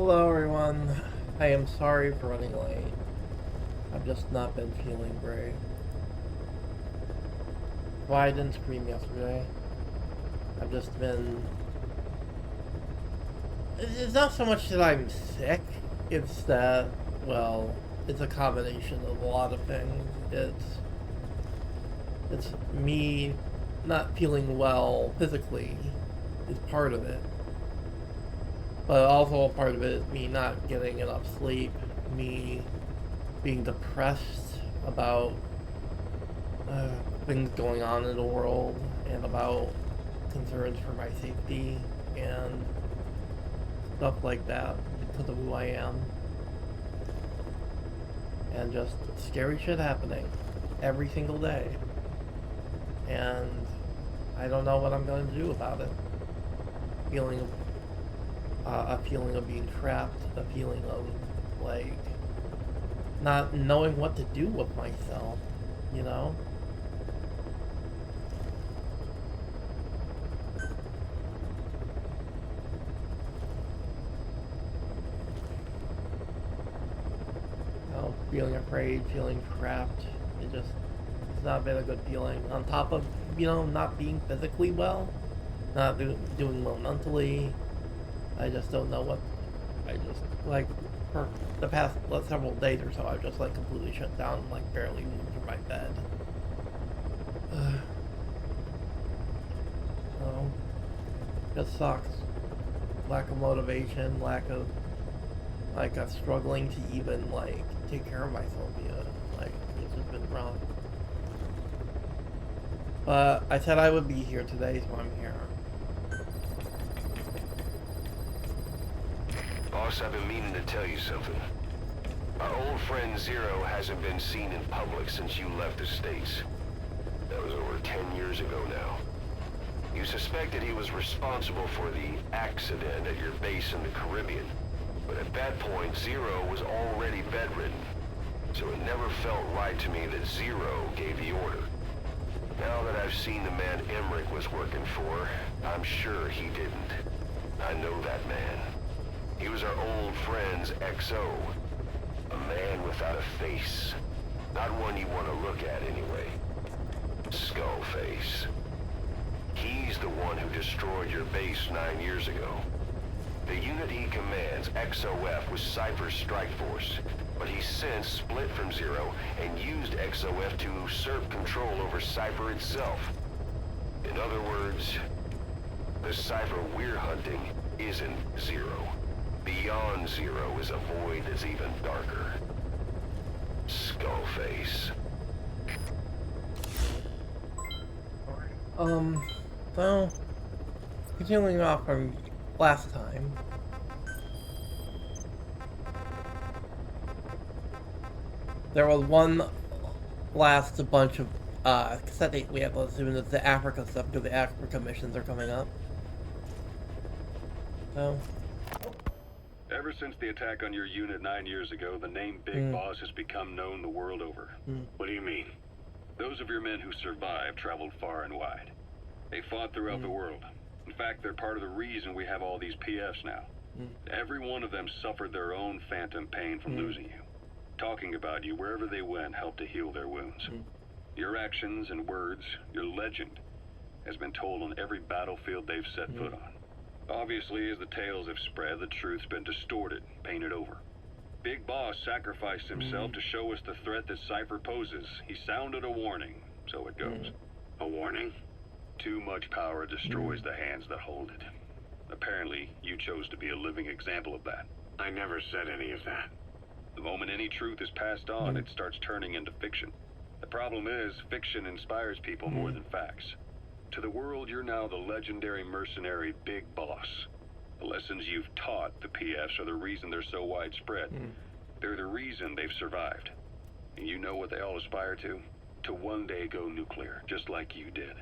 Hello everyone. I am sorry for running late. I've just not been feeling great. Why I didn't scream yesterday. I've just been... It's not so much that I'm sick, it's that, well, it's a combination of a lot of things. It's me not feeling well physically is part of it. But also part of it, me not getting enough sleep, me being depressed about things going on in the world, and about concerns for my safety, and stuff like that, because of who I am. And just scary shit happening every single day. And I don't know what I'm going to do about it. A feeling of being trapped, a feeling of, like, not knowing what to do with myself, you know? Feeling afraid, feeling trapped, it's not been a good feeling. On top of, not being physically well, not doing well mentally. I just don't know what, like, for the past several days or so, I've just, like, completely shut down and, like, barely moved from my bed. So, just sucks. Lack of motivation, lack of, like, struggling to even, like, take care of myself, like, it's just been rough. But I said I would be here today, so I'm here. Boss, I've been meaning to tell you something. Our old friend Zero hasn't been seen in public since you left the States. That was over 10 years ago now. You suspected he was responsible for the accident at your base in the Caribbean. But at that point, Zero was already bedridden. So it never felt right to me that Zero gave the order. Now that I've seen the man Emmerich was working for, I'm sure he didn't. I know that man. He was our old friend's XO. A man without a face. Not one you want to look at anyway. Skullface. He's the one who destroyed your base 9 years ago. The unit he commands, XOF, was Cipher's strike force, but he's since split from Zero and used XOF to usurp control over Cipher itself. In other words, the Cipher we're hunting isn't Zero. Beyond Zero is a void that's even darker. Skullface. So, continuing off from last time. There was one last bunch of, cassette we have as soon as the Africa stuff, because the Africa missions are coming up. So... Ever since the attack on your unit 9 years ago, the name Big Boss has become known the world over. What do you mean? Those of your men who survived traveled far and wide. They fought throughout the world. In fact, they're part of the reason we have all these PFs now. Every one of them suffered their own phantom pain from losing you. Talking about you wherever they went helped to heal their wounds. Your actions and words, your legend, has been told on every battlefield they've set foot on. Obviously, as the tales have spread, the truth's been distorted, painted over. Big Boss sacrificed himself to show us the threat that Cipher poses. He sounded a warning, so it goes. A warning? Too much power destroys the hands that hold it. Apparently, you chose to be a living example of that. I never said any of that. The moment any truth is passed on, it starts turning into fiction. The problem is, fiction inspires people more than facts. To the world, you're now the legendary mercenary Big Boss. The lessons you've taught the PFs are the reason they're so widespread. They're the reason they've survived. And you know what they all aspire to? To one day go nuclear, just like you did,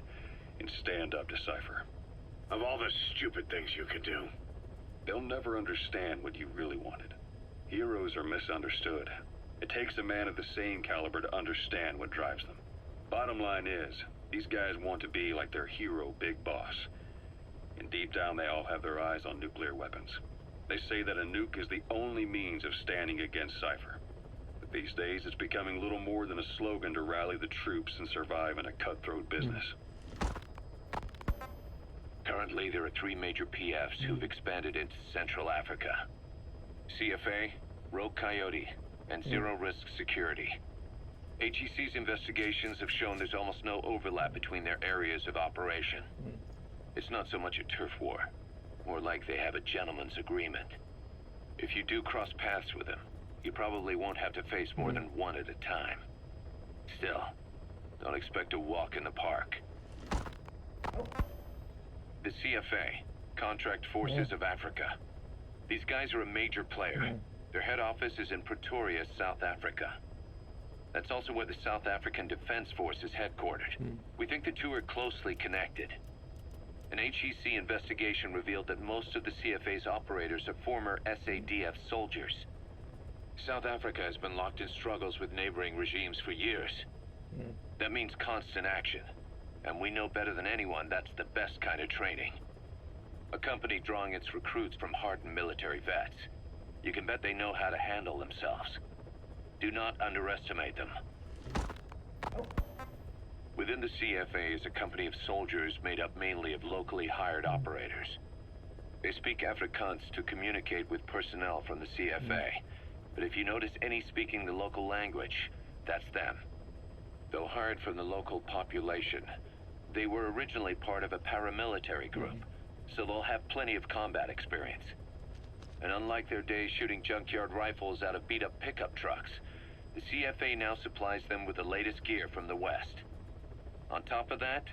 and stand up to Cipher. Of all the stupid things you could do. They'll never understand what you really wanted. Heroes are misunderstood. It takes a man of the same caliber to understand what drives them. Bottom line is, these guys want to be like their hero Big Boss. And deep down they all have their eyes on nuclear weapons. They say that a nuke is the only means of standing against Cipher. But these days, it's becoming little more than a slogan to rally the troops and survive in a cutthroat business. Currently, there are 3 major PFs who've expanded into Central Africa. CFA, Rogue Coyote, and Zero Risk Security. HEC's investigations have shown there's almost no overlap between their areas of operation. It's not so much a turf war, more like they have a gentleman's agreement. If you do cross paths with them, you probably won't have to face more than one at a time. Still, don't expect a walk in the park. The CFA, Contract Forces of Africa. These guys are a major player. Their head office is in Pretoria, South Africa. That's also where the South African Defense Force is headquartered. We think the two are closely connected. An HEC investigation revealed that most of the CFA's operators are former SADF soldiers. South Africa has been locked in struggles with neighboring regimes for years. That means constant action. And we know better than anyone that's the best kind of training. A company drawing its recruits from hardened military vets. You can bet they know how to handle themselves. Do not underestimate them. Within the CFA is a company of soldiers made up mainly of locally hired operators. They speak Afrikaans to communicate with personnel from the CFA. But if you notice any speaking the local language, that's them. Though hired from the local population, they were originally part of a paramilitary group, so they'll have plenty of combat experience. And unlike their days shooting junkyard rifles out of beat-up pickup trucks, the CFA now supplies them with the latest gear from the West. On top of that,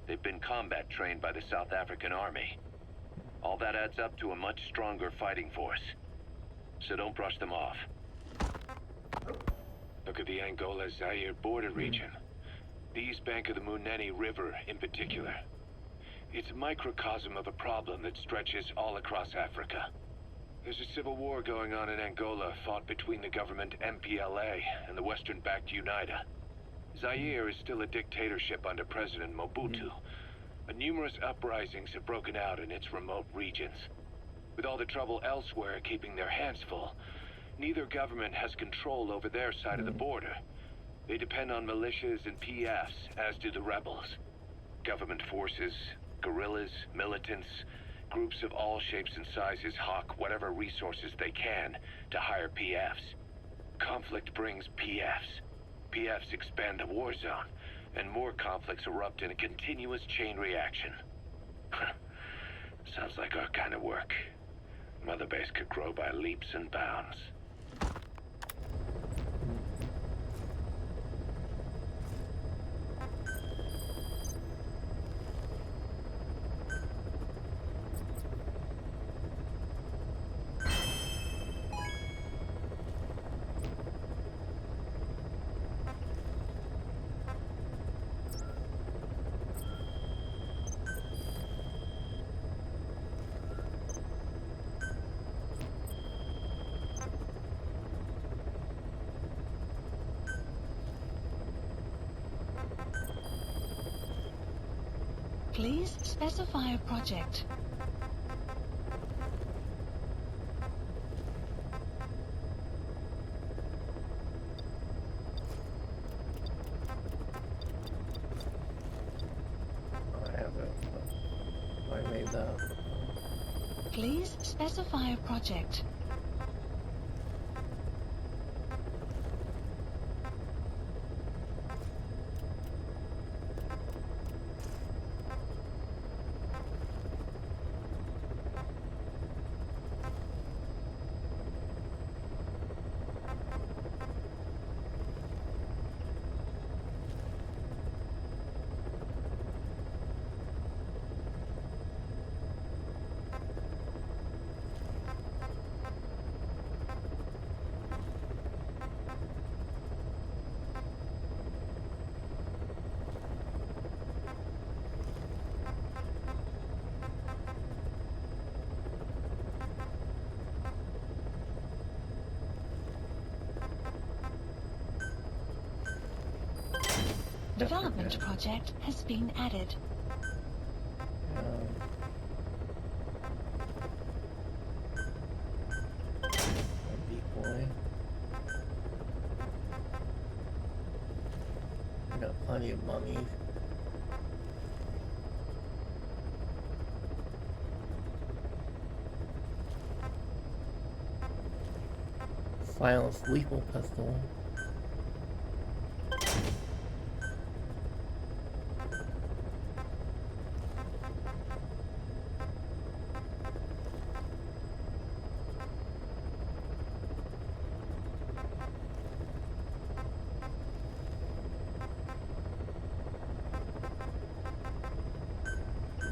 they've been combat trained by the South African Army. All that adds up to a much stronger fighting force. So don't brush them off. Look at the Angola-Zaire border region. The east bank of the Munene River in particular. It's a microcosm of a problem that stretches all across Africa. There's a civil war going on in Angola fought between the government MPLA and the Western-backed UNITA. Zaire is still a dictatorship under President Mobutu, but numerous uprisings have broken out in its remote regions. With all the trouble elsewhere keeping their hands full, neither government has control over their side of the border. They depend on militias and PFs, as do the rebels. Government forces, guerrillas, militants, groups of all shapes and sizes hawk whatever resources they can to hire PFs. Conflict brings PFs. PFs expand the war zone, and more conflicts erupt in a continuous chain reaction. Sounds like our kind of work. Mother Base could grow by leaps and bounds. Please specify a project. I have it. I made that. Please specify a project. Development project has been added. plenty of money. Silenced lethal pistol.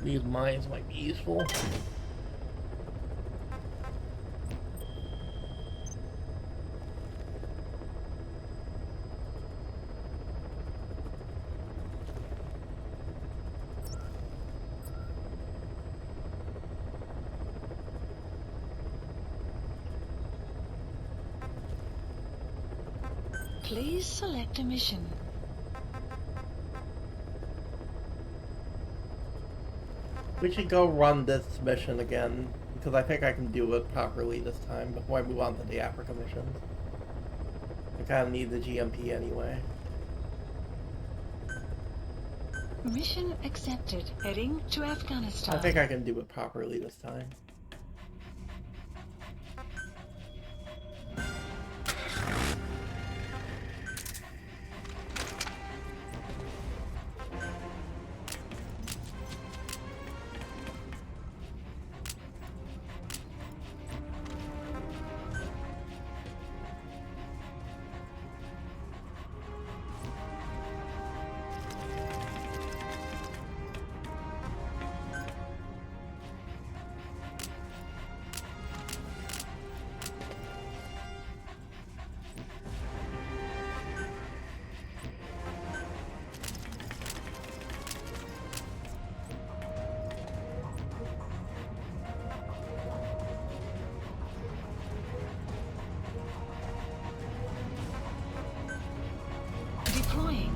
These mines might be useful. Please select a mission. We should go run this mission again, because I think I can do it properly this time before I move on to the Africa missions. I kind of need the GMP anyway. Mission accepted. Heading to Afghanistan. I think I can do it properly this time. Deploying.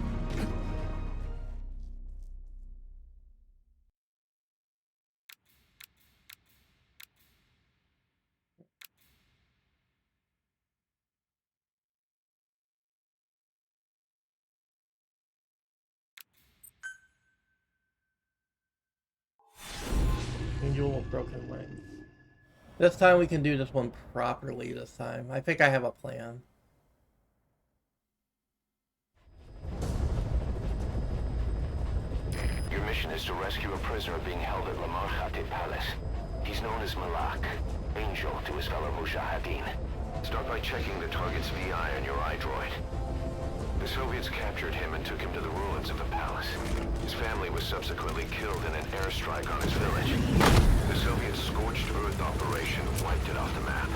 Angel of Broken Wings. This time we can do this one properly this time. I think I have a plan. Your mission is to rescue a prisoner being held at Lamar Khatib Palace. He's known as Malak, Angel to his fellow Mujahideen. Start by checking the target's VI on your iDroid. The Soviets captured him and took him to the ruins of the palace. His family was subsequently killed in an airstrike on his village. The Soviet scorched earth operation wiped it off the map.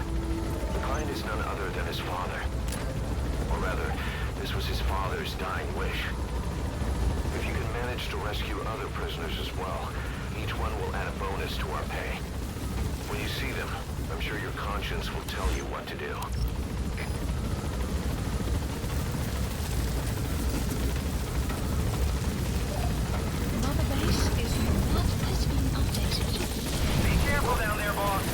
The client is none other than his father. Or rather, this was his father's dying wish. If you can manage to rescue other prisoners as well, each one will add a bonus to our pay. When you see them, I'm sure your conscience will tell you what to do. Mother base is not has been updated. Be careful down there, boss.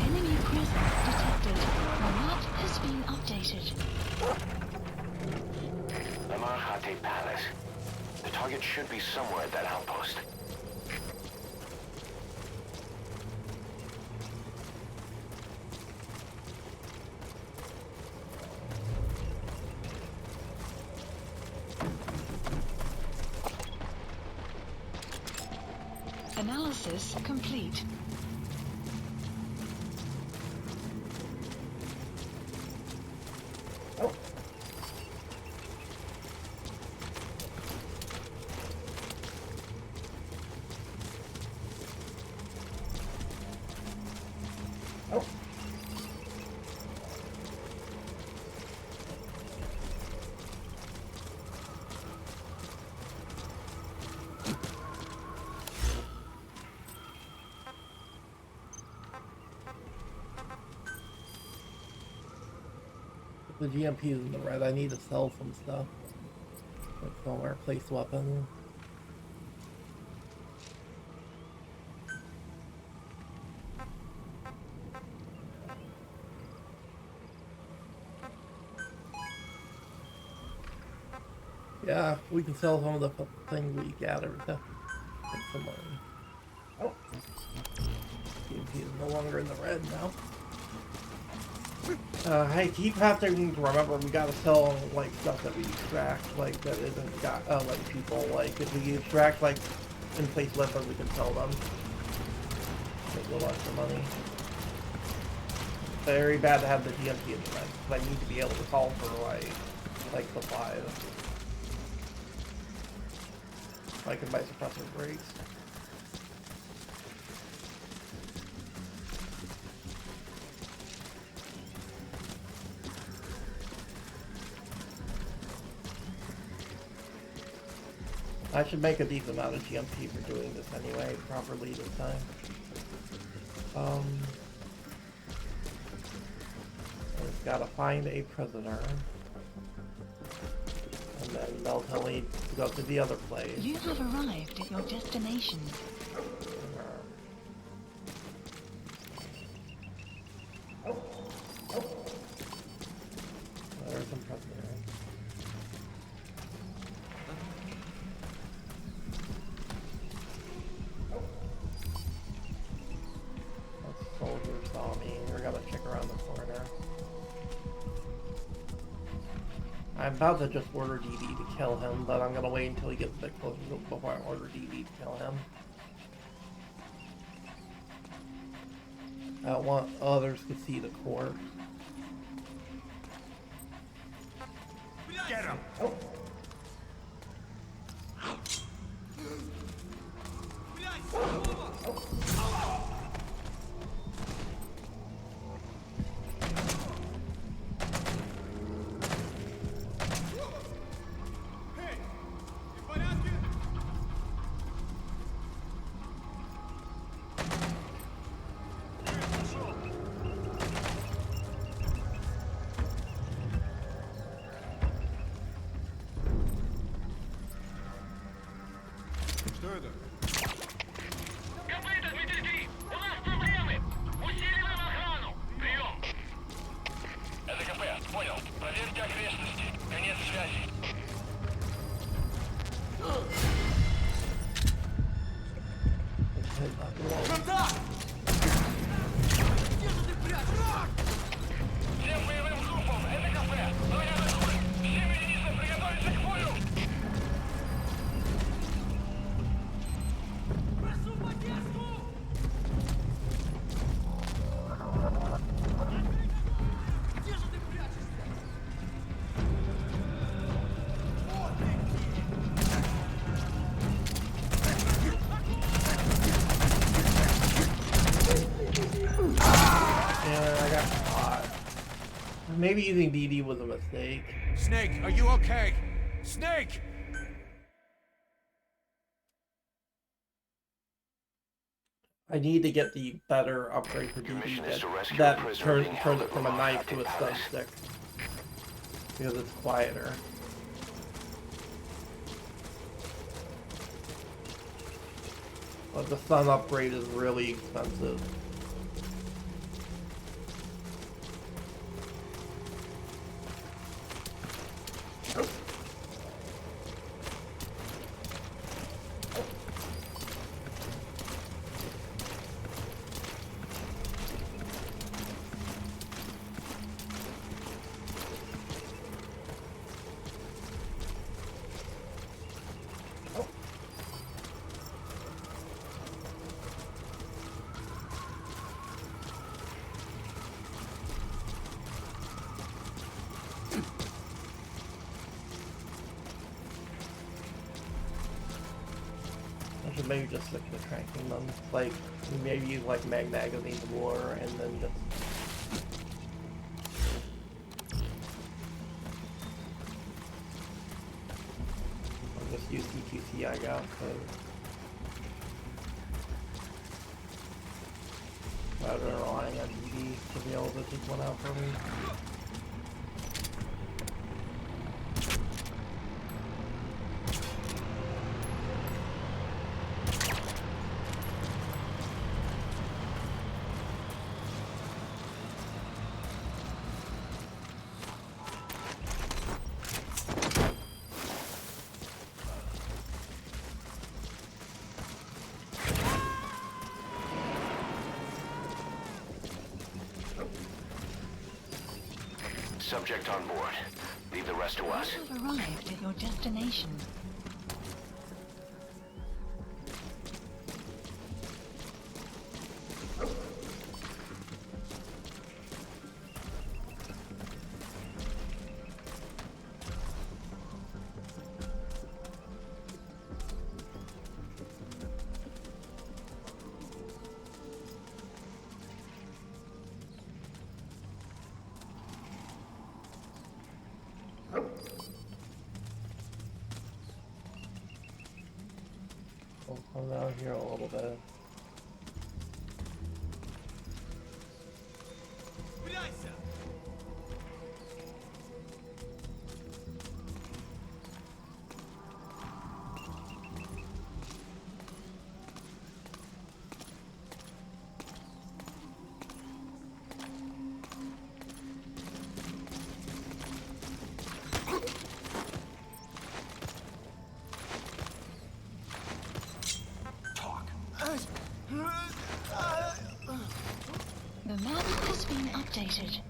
Enemy presence detected. Map has been updated. Lamar Khatib Palace. The target should be somewhere at that outpost. Analysis complete. Oh. Oh. the GMP is in the red. I need to sell some stuff. Like somewhere, place weapon. Yeah, we can sell some of the things we gathered to make some money. Oh, GMP is no longer in the red now. I keep having to remember we gotta sell like stuff that we extract, like that isn't got like people. Like if we extract like in-place weapons, we can sell them. Make a little extra money. Very bad to have the GMP in the red, because I need to be able to call for like supplies. I can buy suppressor brakes. I should make a decent amount of GMP for doing this anyway, properly this time. I just gotta find a prisoner. And then they'll tell me to go to the other place. You have arrived at your destination. There's some prisoners. That soldier saw me. We're gonna check around the corner. I'm about to just order DD to kill him, but I'm gonna wait until he gets a bit closer before I order DD to kill him. I don't want others to see the corpse. Get him! Oh. Maybe using DD was a mistake. Snake, are you okay? Snake! I need to get the better upgrade for DD that turns it from a knife to a stun stick. Because it's quieter. But the stun upgrade is really expensive. Maybe just stick to tracking them. Like, maybe use like mag magazine war and then just... I'll just use CQC I got, rather than relying on DD to be able to take one out for me. Subject on board. Leave the rest to us. You have arrived at your destination. We'll come down here a little bit. The map has been updated.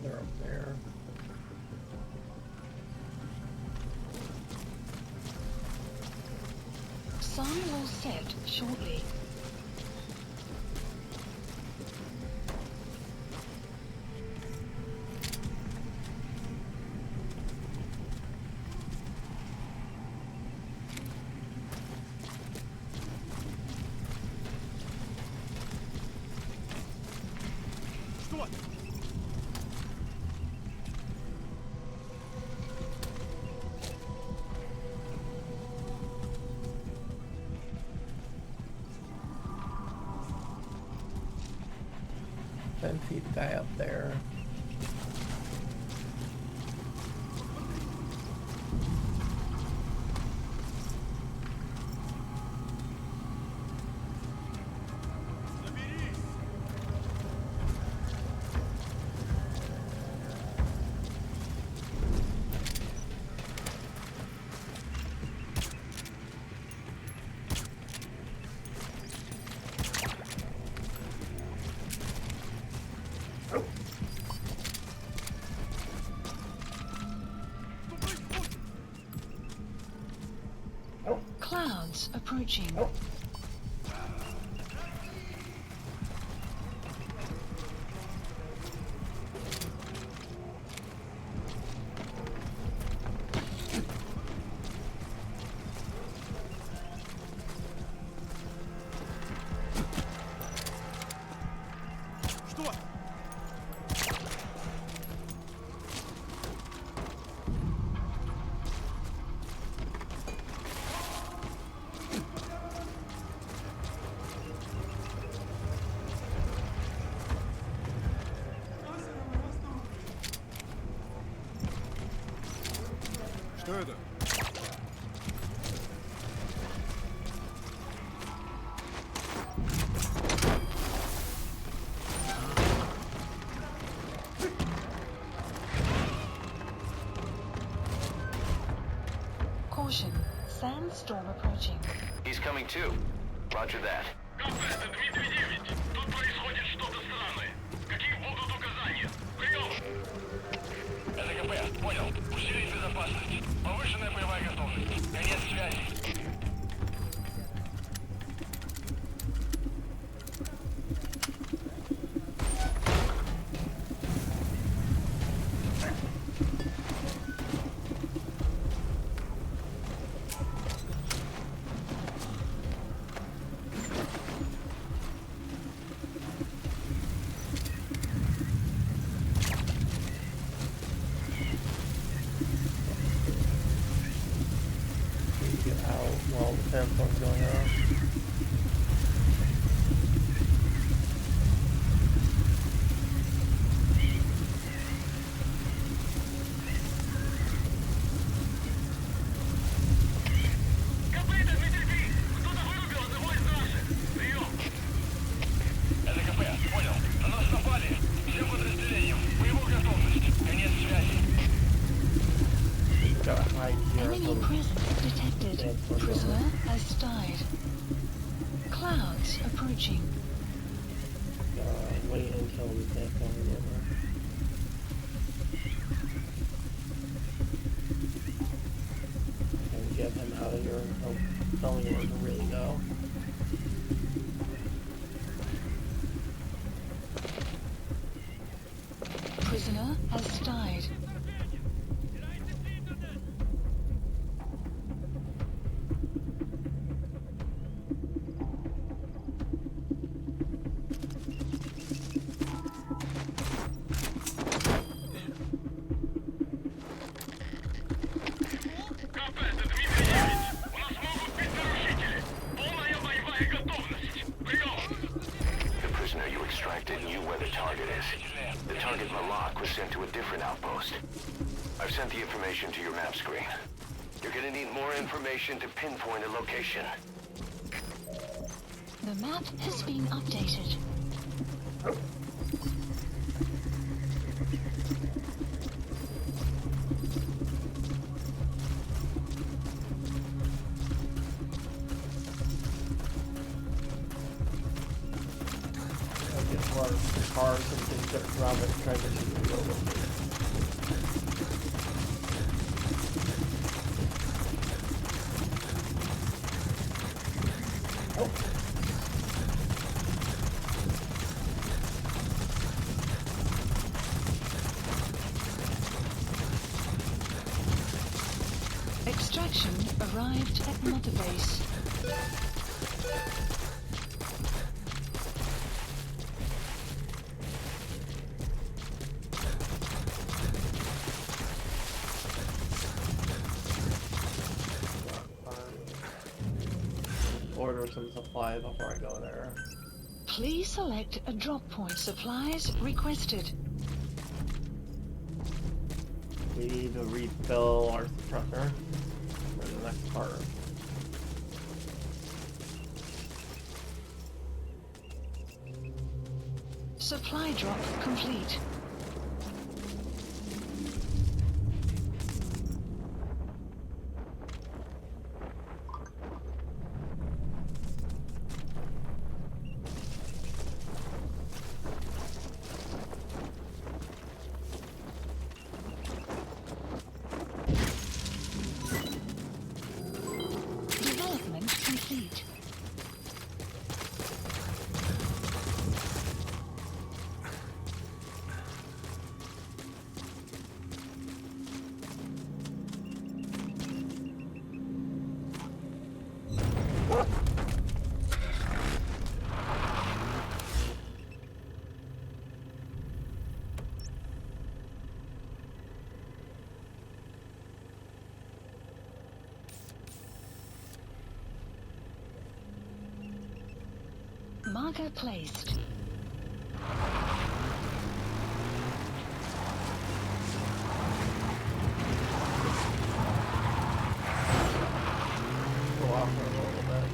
They're up there. Sun will set shortly. Feed guy up there. Clouds approaching. storm approaching. He's coming too. Roger that. Это Дмитрий 9. Тут происходит что-то странное. Какие будут указания? Прием! Это КП. Понял. Усилить безопасность. Повышенная боевая готовность. Конец связи. Get out while the sandstorm's going on. КП, это Дмитрий 3. Кто-то вырубил одного из наших. Прием! Это КП. Понял. На нас напали. Всем подразделениям. Боевую готовность. Конец связи. Gotta hide here. Enemy presence detected. Prisoner has died. Clouds approaching. Wait until the sandstorm is over. And get him out of here. Tell me where to really go. Prisoner has died. КП, это Дмитрий 9. У нас могут быть нарушители. Полная боевая готовность. Прием! The prisoner you extracted knew where the target is. The target Malak was sent to a different outpost. I've sent the information to your map screen. You're gonna need more information to pinpoint a location. The map has been updated. I'll get more cars and things that grab it, try to shoot the over. Extraction arrived at Mother Base. Order some supplies before I go there. Please select a drop point. Supplies requested. We need to refill our suppressor for the next part. Supply drop complete. Development complete. Marker placed. Go off for a little bit.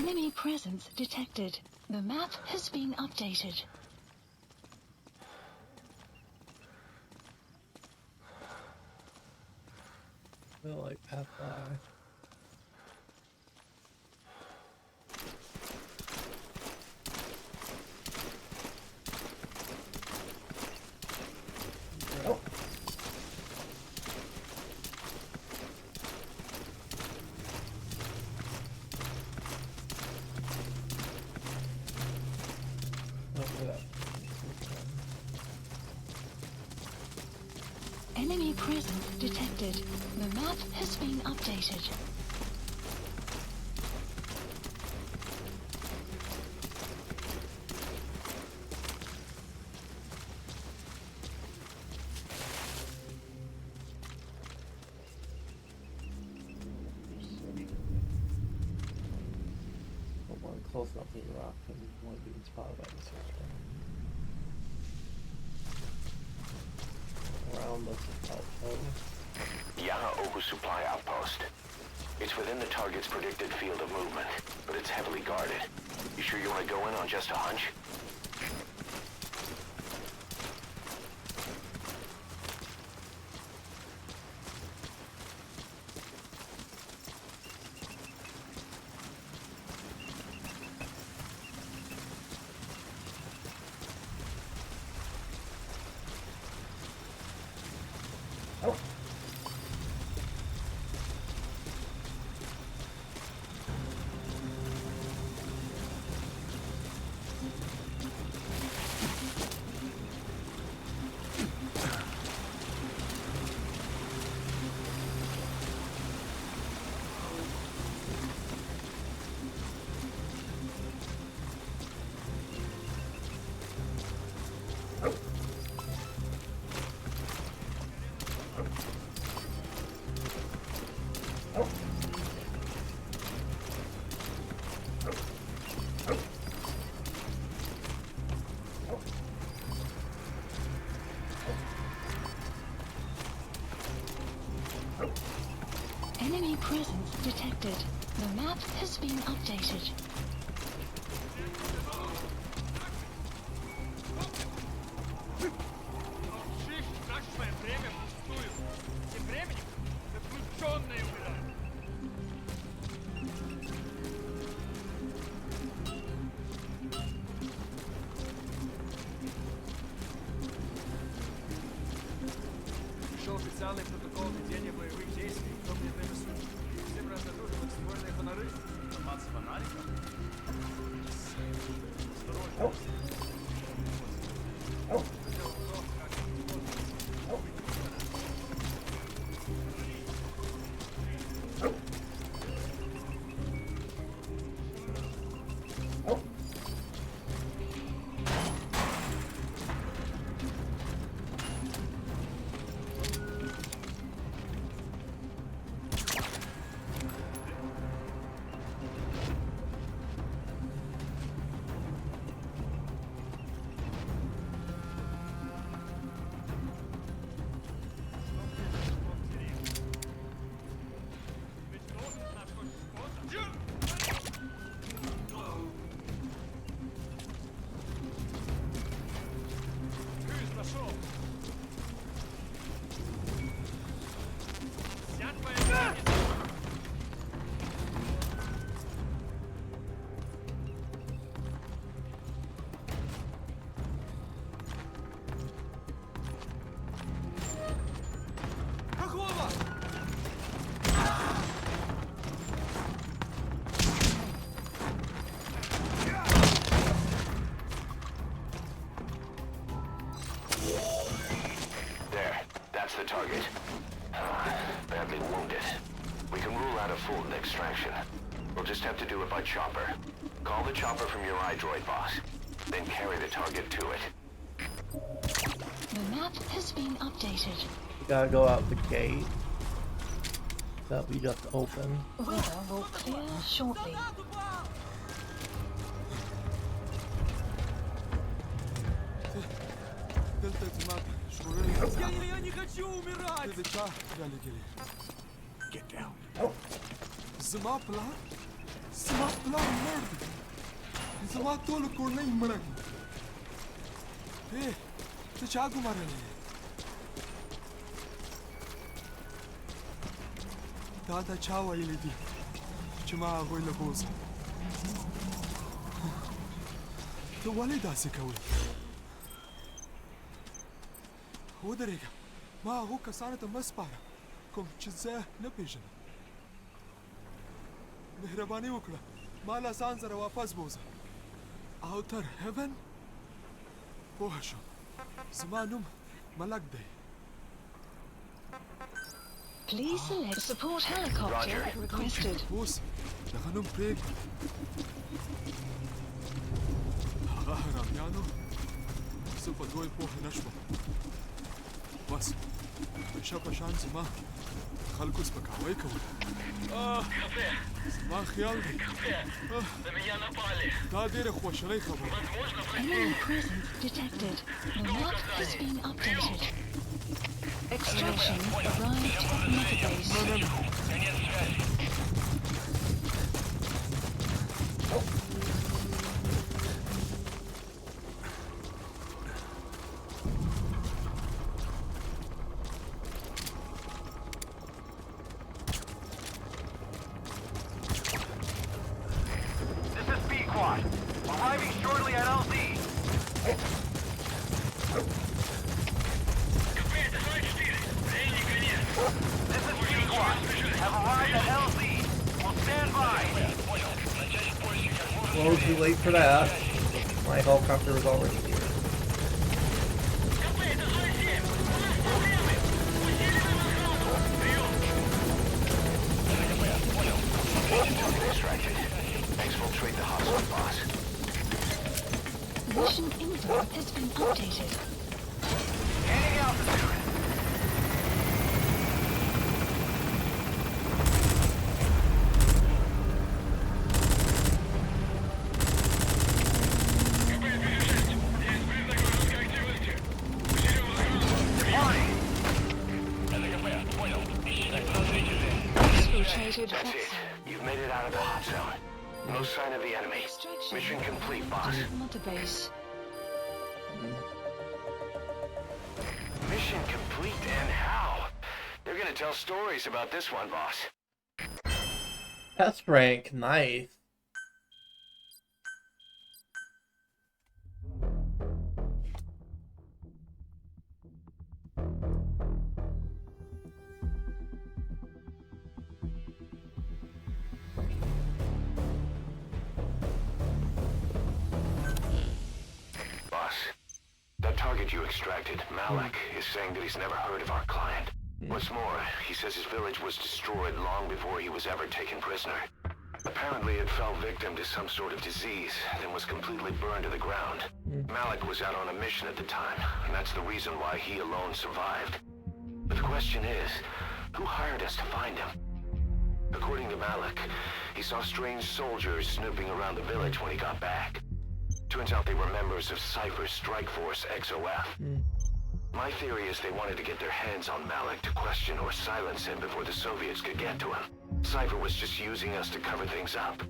Enemy presence detected. The map has been updated. I feel like Pathfinder. Oh. Enemy presence detected. The map has been updated. One close enough to the rock and one being spotted by the search around the outpost. Yaha Ohu supply outpost. It's within the target's predicted field of movement, but it's heavily guarded. You sure you want to go in on just a hunch? Oh. Enemy presence detected. The map has been updated. Пришел официальный протокол ведения боевых действий. Кто мне принесут? Всем разоруженных ствольные фонары. Автомат с фонариком. Oh. Oh. Oh. The target. Badly wounded. We can rule out a full extraction. We'll just have to do it by chopper. Call the chopper from your iDroid boss. Then carry the target to it. The map has been updated. We gotta go out the gate that we just opened. Weather will clear shortly. Я не хочу умирать! Get down. Oh. Zima plan? Zima طلع مرضي إذا طول كورنين مرقي إيه تشعقوا مرة تاتا تشاوا يلدي جماعة غوي لبوزة توالي داسي كوي هو دريقة ما هو كسانة مسبارة كم چزه نپیژنم مهربانی وکړه ما له ځان سره واپس بوزه او تر هیون پوه شم زما نوم ملک دی Please select support helicopter requested. اوس دغه نوم پرېږده هغه حرامیانو زه په دوی پوه نه شوم بس همیشه په شان زما خلکو سپکاوی کول زما خیال دی دا ډېره خواشینۍ خبره Enemy presence detected. The map has been updated. Extraction arrived at Mother Base. Arriving shortly at LZ. This is P-Quad. Have arrived at LZ. We'll stand by. Well, too late for that. My helicopter was already here. Extracted. Exfiltrate the hostile boss. Mission info has been updated. Gaining altitude. Exfiltrated That's it. You've made it out of the hot zone. No sign of the enemy. Mission complete, boss. Mother Base. Mission complete, and how? They're gonna tell stories about this one, boss. Test rank, nice. Boss, that target you extracted, Malik, is saying that he's never heard of our client. What's more, he says his village was destroyed long before he was ever taken prisoner. Apparently it fell victim to some sort of disease, then was completely burned to the ground. Malik was out on a mission at the time, and that's the reason why he alone survived. But the question is, who hired us to find him? According to Malik, he saw strange soldiers snooping around the village when he got back. Turns out they were members of Cipher's strike force XOF. My theory is they wanted to get their hands on Malik to question or silence him before the Soviets could get to him. Cipher was just using us to cover things up.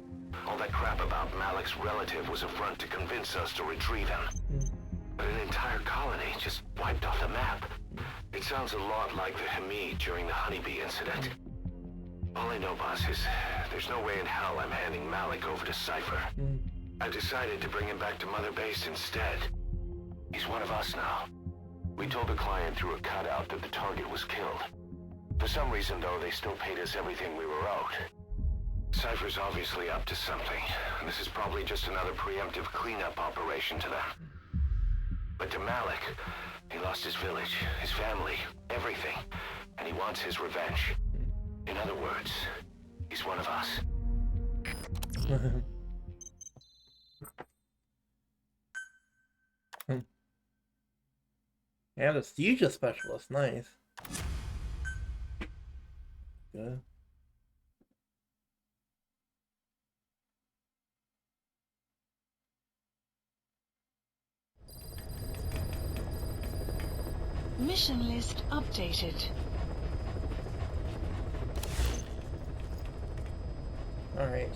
All that crap about Malik's relative was a front to convince us to retrieve him. But an entire colony just wiped off the map. It sounds a lot like the Hamid during the honeybee incident. All I know, boss, is there's no way in hell I'm handing Malik over to Cipher. I decided to bring him back to Mother Base instead. He's one of us now. We told the client through a cutout that the target was killed. For some reason, though, they still paid us everything we were owed. Cipher's obviously up to something, and this is probably just another preemptive cleanup operation to them. But to Malik, he lost his village, his family, everything, and he wants his revenge. In other words, he's one of us. Anesthesia specialist, nice. Good. Mission list updated. Alright.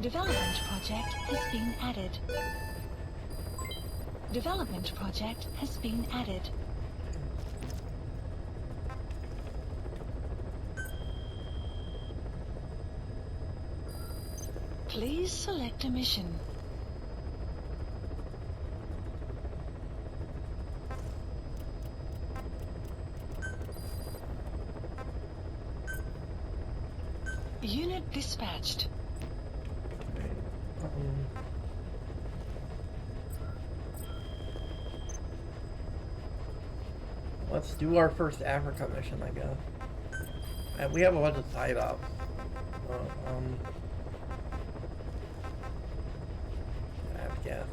Development project has been added. Development project has been added. Please select a mission. Unit dispatched. Let's do our first Africa mission, I guess. And we have a bunch of side ops. Afghan.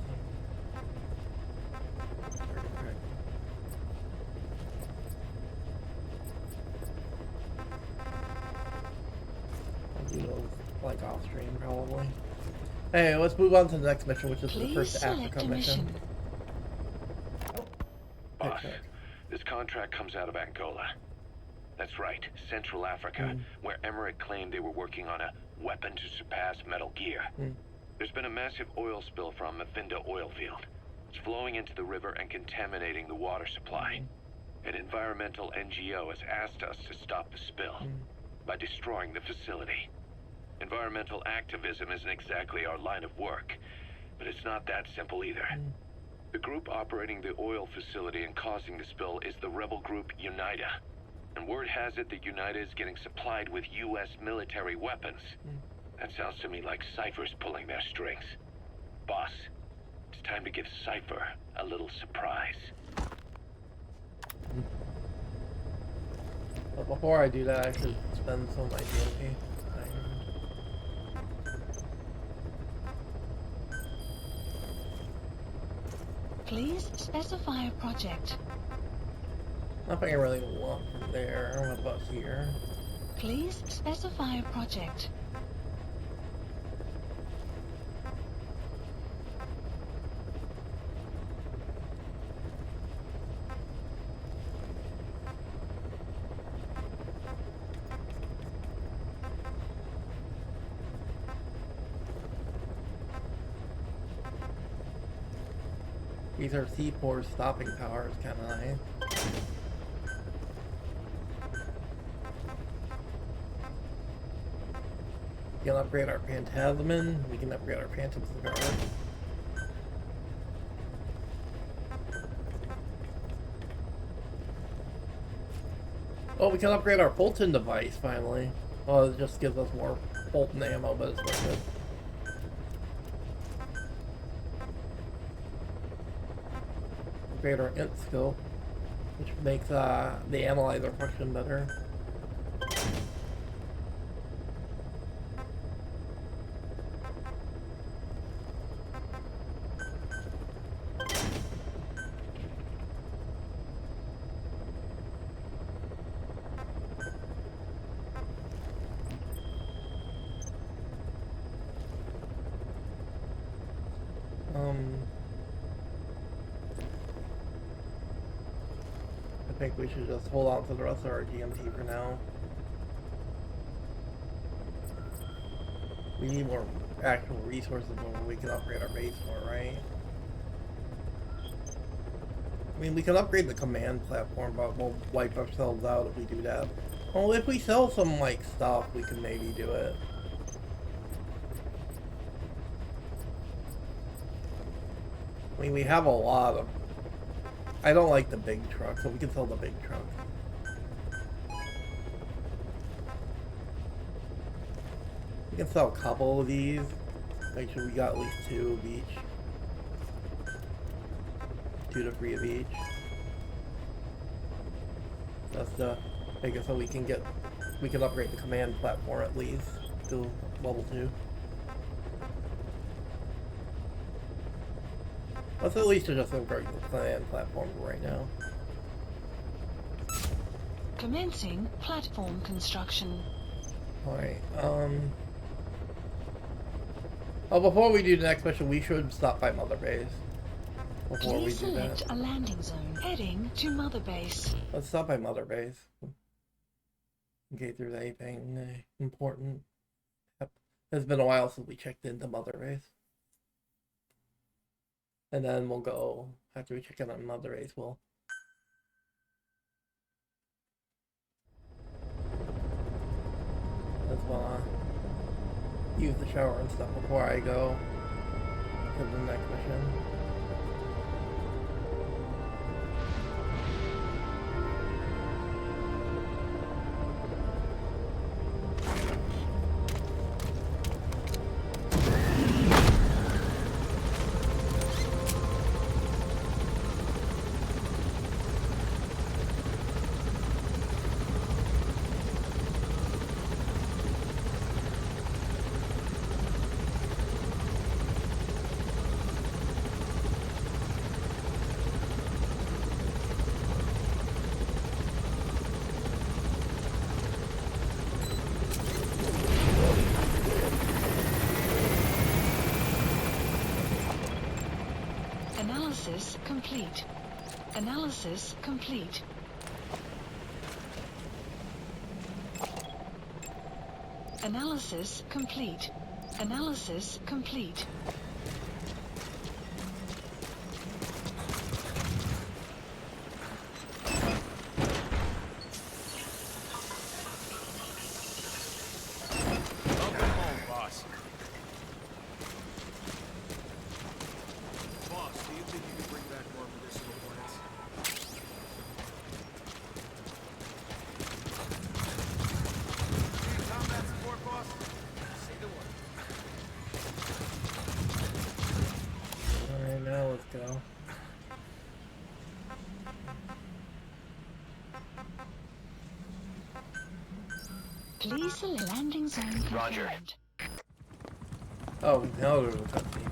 I'll do those like off stream probably. Hey, let's move on to the next mission, which is the first Africa mission. Boss, this contract comes out of Angola. That's right, Central Africa, where Emmerich claimed they were working on a weapon to surpass Metal Gear. There's been a massive oil spill from Mafinda oil field. It's flowing into the river and contaminating the water supply. An environmental NGO has asked us to stop the spill by destroying the facility. Environmental activism isn't exactly our line of work, but it's not that simple either. The group operating the oil facility and causing the spill is the rebel group UNITA. And word has it that UNITA is getting supplied with U.S. military weapons. That sounds to me like Cipher's pulling their strings. Boss, it's time to give Cipher a little surprise. But before I do that, I should spend some of my DMP. Please specify a project. Nothing I really want from there. What about here? Please specify a project. These are C4 stopping powers, kind of nice. We can upgrade our Phantasmin. We can upgrade our Phantom Cigar. Oh, we can upgrade our Fulton device, finally. Oh, it just gives us more Fulton ammo, but it's worth it. Upgrade our int scope, which makes the analyzer function better. I think we should just hold on to the rest of our GMT for now. We need more actual resources before we can upgrade our base more, right? I mean, we can upgrade the command platform, but we'll wipe ourselves out if we do that. Well, if we sell some, like, stuff, we can maybe do it. I mean, we have a lot of... I don't like the big truck, so we can sell the big truck. We can sell a couple of these. Make sure we got at least 2 of each. 2 to 3 of each. That's the biggest, so we can upgrade the command platform at least to level 2. Let's at least just upgrade the command platform right now. Commencing platform construction. Alright, oh, before we do the next mission, we should stop by Mother Base. Before Please we do select that. a landing zone. Heading to Mother Base. Let's stop by Mother Base. In case there's anything important. Yep. It's been a while since we checked into Mother Base. And then we'll go, after we check in on Mother Base, we'll just wanna use the shower and stuff before I go to the next mission. Analysis complete. Analysis complete. Analysis complete. Analysis complete. Welcome home, boss. Boss, do you think you can bring back more medicinal plants? Need combat support, boss? Say the word. Alright, now let's go. Please select landing zone confirmed. Roger. Oh, now there's a cutscene.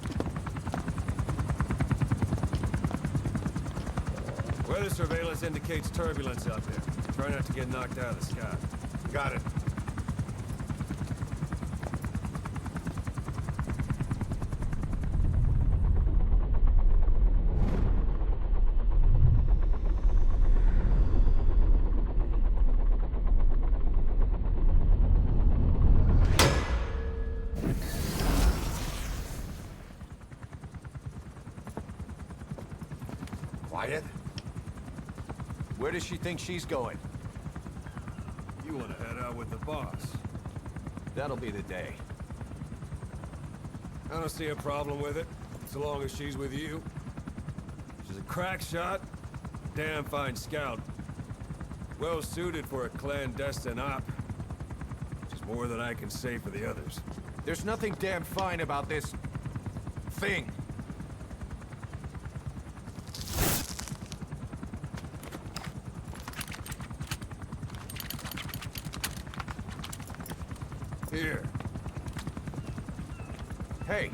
Weather surveillance indicates turbulence out there. Try not to get knocked out of the sky. Got it. Quiet. Where does she think she's going? You want to head out with the boss? That'll be the day. I don't see a problem with it, so long as she's with you. She's a crack shot, damn fine scout. Well suited for a clandestine op. Which is more than I can say for the others. There's nothing damn fine about this... thing. Here, Hey,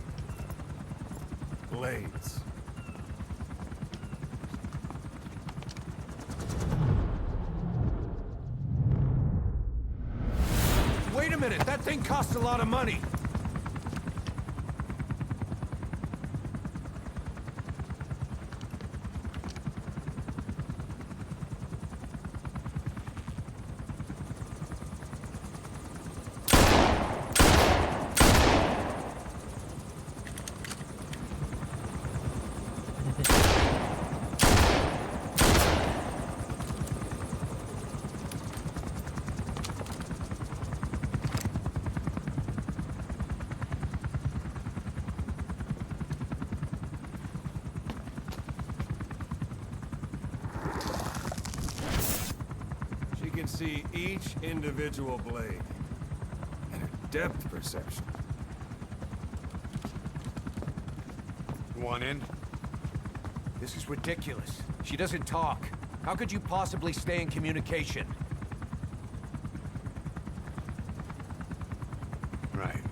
blades. wait a minute, that thing costs a lot of money. She can see each individual blade. And her depth perception. One in? This is ridiculous. She doesn't talk. How could you possibly stay in communication? Right.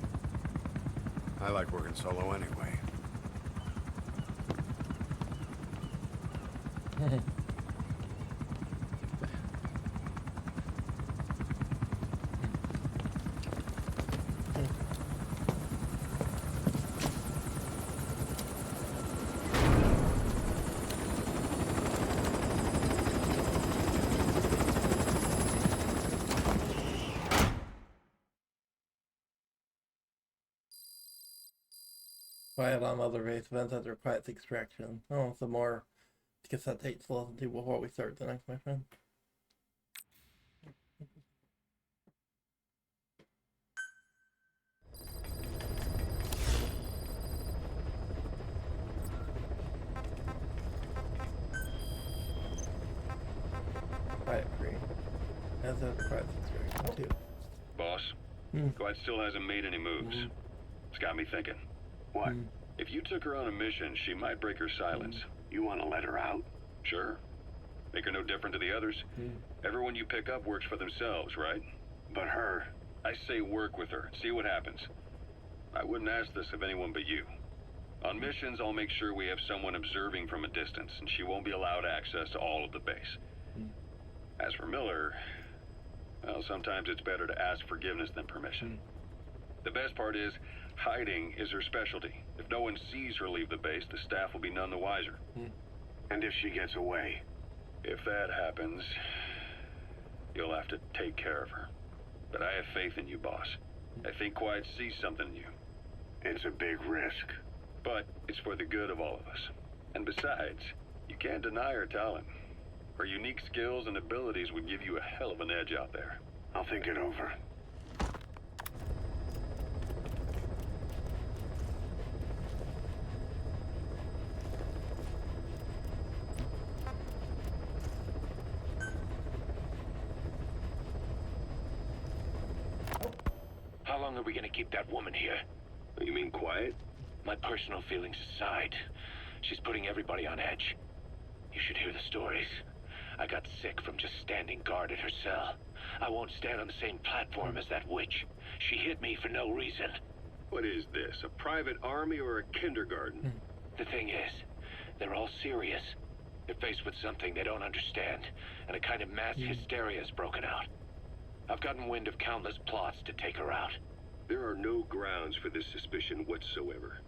I like working solo anyway. Quiet on other base events that requires extraction. Oh, some more cassette tapes to listen to before we start tonight, my friend. Quiet free. As that requires extraction too. Boss, Dwight still hasn't made any moves. It's got me thinking. What? If you took her on a mission, she might break her silence. You want to let her out? Sure. Make her no different to the others. Everyone you pick up works for themselves, right? But her... I say work with her. See what happens. I wouldn't ask this of anyone but you. On missions, I'll make sure we have someone observing from a distance, and she won't be allowed access to all of the base. As for Miller, well, sometimes it's better to ask forgiveness than permission. The best part is, hiding is her specialty. If no one sees her leave the base, the staff will be none the wiser. And if she gets away? If that happens, you'll have to take care of her. But I have faith in you, boss. I think Quiet sees something in you. It's a big risk. But it's for the good of all of us. And besides, you can't deny her talent. Her unique skills and abilities would give you a hell of an edge out there. I'll think it over. How long are we gonna keep that woman here? You mean Quiet? My personal feelings aside, she's putting everybody on edge. You should hear the stories. I got sick from just standing guard at her cell. I won't stand on the same platform as that witch. She hit me for no reason. What is this, a private army or a kindergarten? The thing is, they're all serious. They're faced with something they don't understand, and a kind of mass hysteria has broken out. I've gotten wind of countless plots to take her out. There are no grounds for this suspicion whatsoever.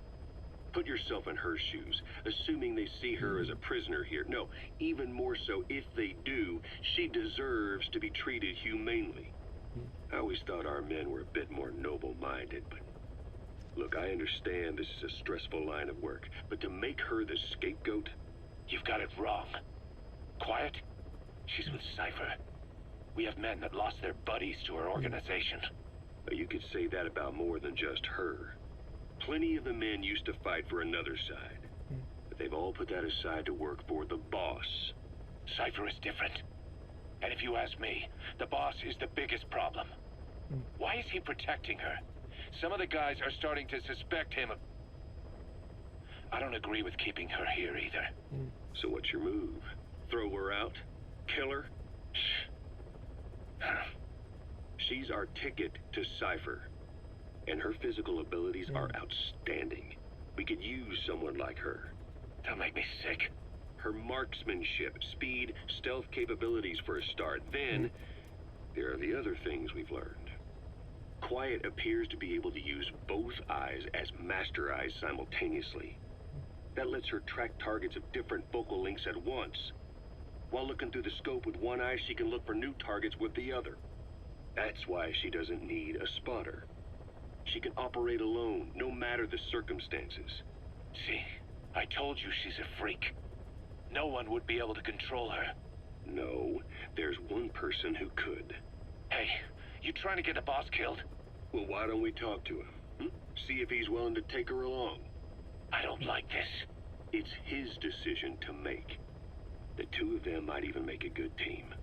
Put yourself in her shoes, assuming they see her as a prisoner here. No, even more so, if they do, she deserves to be treated humanely. I always thought our men were a bit more noble-minded, but... Look, I understand this is a stressful line of work, but to make her the scapegoat... You've got it wrong. Quiet? She's with Cipher. We have men that lost their buddies to her organization. You could say that about more than just her. Plenty of the men used to fight for another side. But they've all put that aside to work for the boss. Cipher is different. And if you ask me, the boss is the biggest problem. Why is he protecting her? Some of the guys are starting to suspect him of... I don't agree with keeping her here either. So what's your move? Throw her out? Kill her? She's our ticket to Cipher. And her physical abilities are outstanding. We could use someone like her. That'll make me sick. Her marksmanship, speed, stealth capabilities for a start. Then, there are the other things we've learned. Quiet appears to be able to use both eyes as master eyes simultaneously. That lets her track targets of different focal lengths at once. While looking through the scope with one eye, she can look for new targets with the other. That's why she doesn't need a spotter. She can operate alone, no matter the circumstances. See, I told you she's a freak. No one would be able to control her. No, there's one person who could. Hey, you trying to get the boss killed? Well, why don't we talk to him? See if he's willing to take her along. I don't like this. It's his decision to make. The two of them might even make a good team.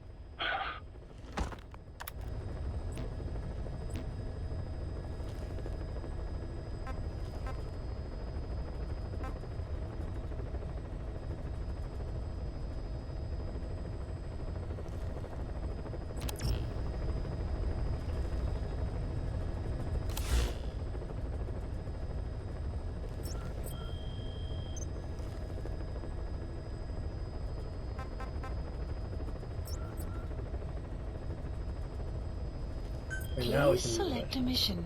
Please select a mission.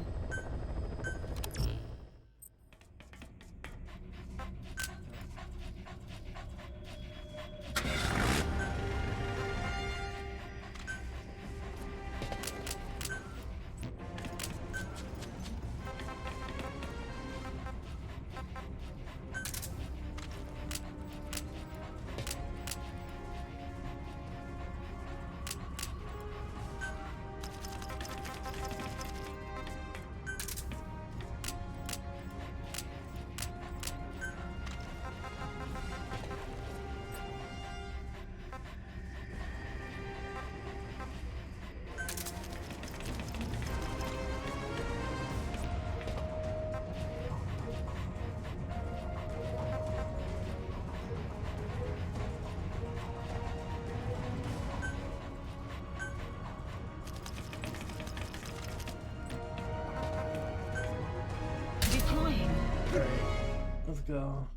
go.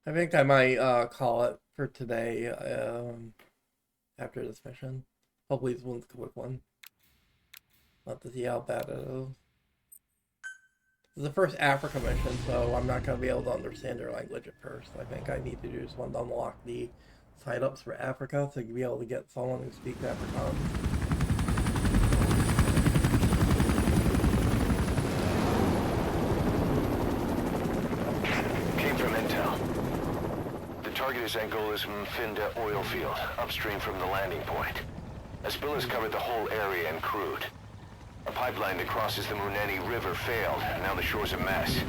I think I might call it for today after this mission. Hopefully this one's a quick one. Not to see how bad it is. This is the first Africa mission, so I'm not going to be able to understand their language at first. I think I need to do this one to unlock the side-ups for Africa to be able to get someone who speaks Afrikaans. Target is Angola's Mfinda oil field, upstream from the landing point. A spill has covered the whole area and crude. A pipeline that crosses the Muneni River failed, and now the shore's a mess.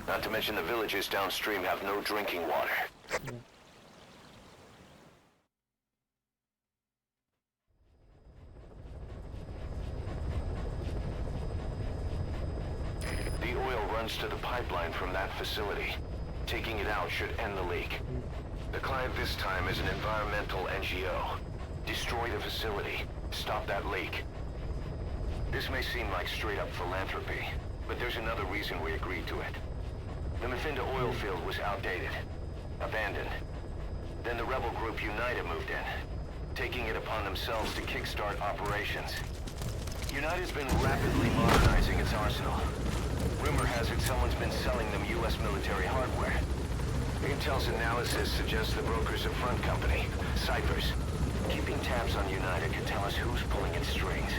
Not to mention the villages downstream have no drinking water. The oil runs to the pipeline from that facility. Taking it out should end the leak. The client this time is an environmental NGO. Destroy the facility. Stop that leak. This may seem like straight-up philanthropy, but there's another reason we agreed to it. The Mfinda oil field was outdated, abandoned. Then the rebel group UNITA moved in, taking it upon themselves to kickstart operations. UNITA's been rapidly modernizing its arsenal. Rumor has it someone's been selling them U.S. military hardware. Intel's analysis suggests the broker's a front company, Cipher's. Keeping tabs on UNITA can tell us who's pulling its strings.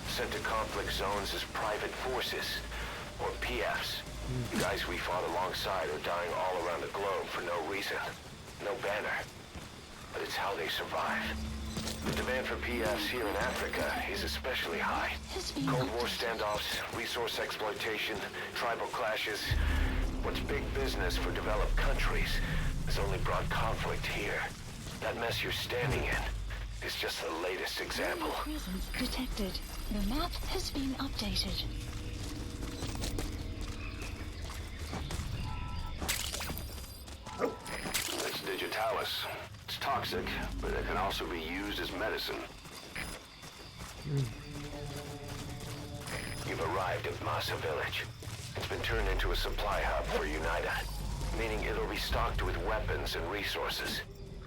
Sent to conflict zones as private forces, or PFs. Guys we fought alongside are dying all around the globe for no reason. No banner. But it's how they survive. The demand for PFs here in Africa is especially high. Cold War standoffs, resource exploitation, tribal clashes. What's big business for developed countries has only brought conflict here. That mess you're standing in is just the latest example. Presence detected. The map has been updated. It's digitalis. It's toxic, but it can also be used as medicine. You've arrived at Masa Village. It's been turned into a supply hub for UNITA, meaning it'll be stocked with weapons and resources.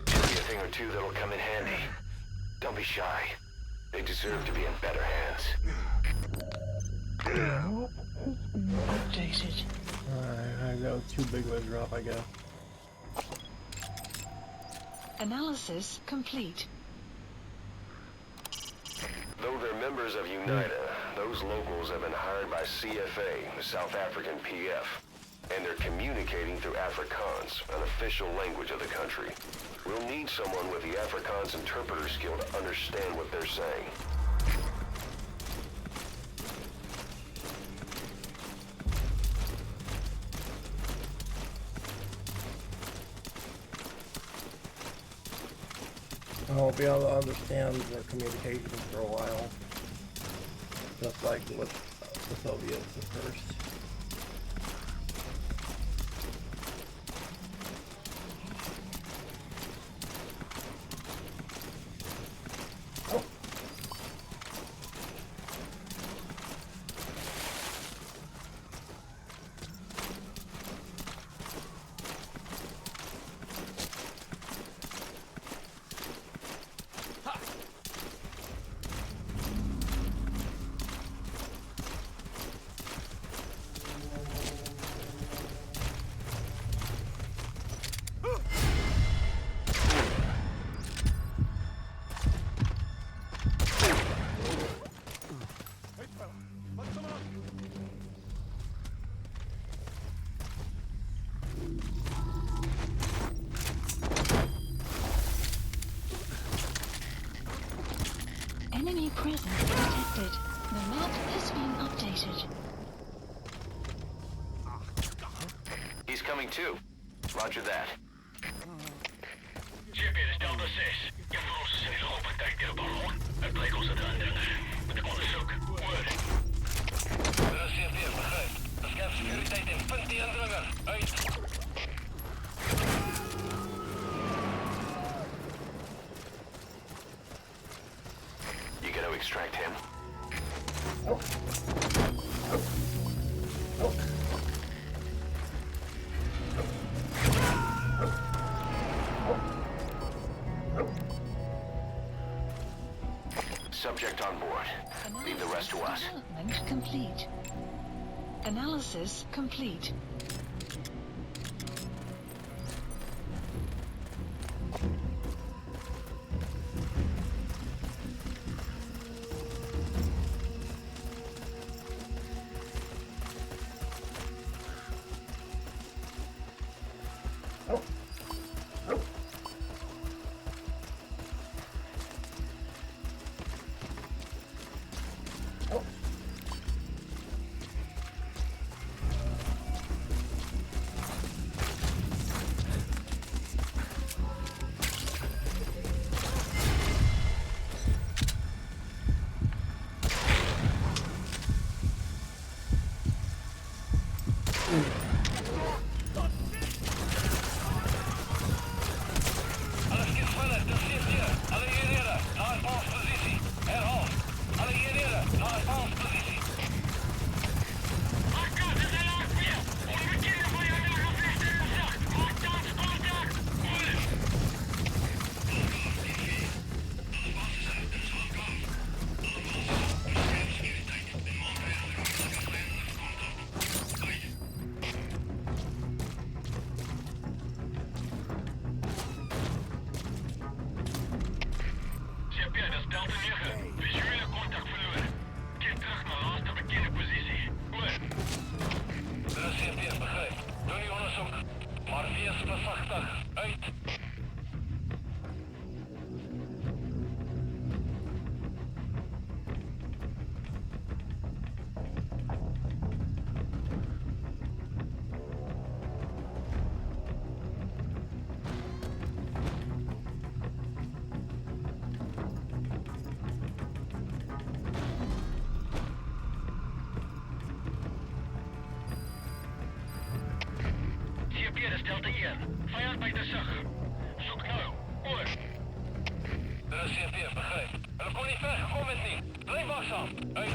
Should be a thing or two that'll come in handy. Don't be shy. They deserve to be in better hands. Updated. I know, too big of a drop, I guess. Analysis complete. Though they're members of UNITA, those locals have been hired by CFA, the South African PF, and they're communicating through Afrikaans, an official language of the country. We'll need someone with the Afrikaans interpreter skill to understand what they're saying. I won't be able to understand their communication for a while. Just like with the Soviets at first. presence detected. The map has been updated. He's coming too. Roger that. Cipher is Delta 6. Je verlost zijn hele hoop tijd in de ballon. Het bleek ons te aandelen. Met de onderzoek. Word. Er is CFD, begrijp. Bescherm securiteit en punt die indringer. Uit. You gonna extract him? Subject on board. Leave the rest to us. Development complete. Analysis complete. Delta hier. Vijand bij de zag. Zoek nou. Oor. Er is CFD, begrijp. Hulle kon niet ver gekomen het niet. Blijf waakzaam. Uit.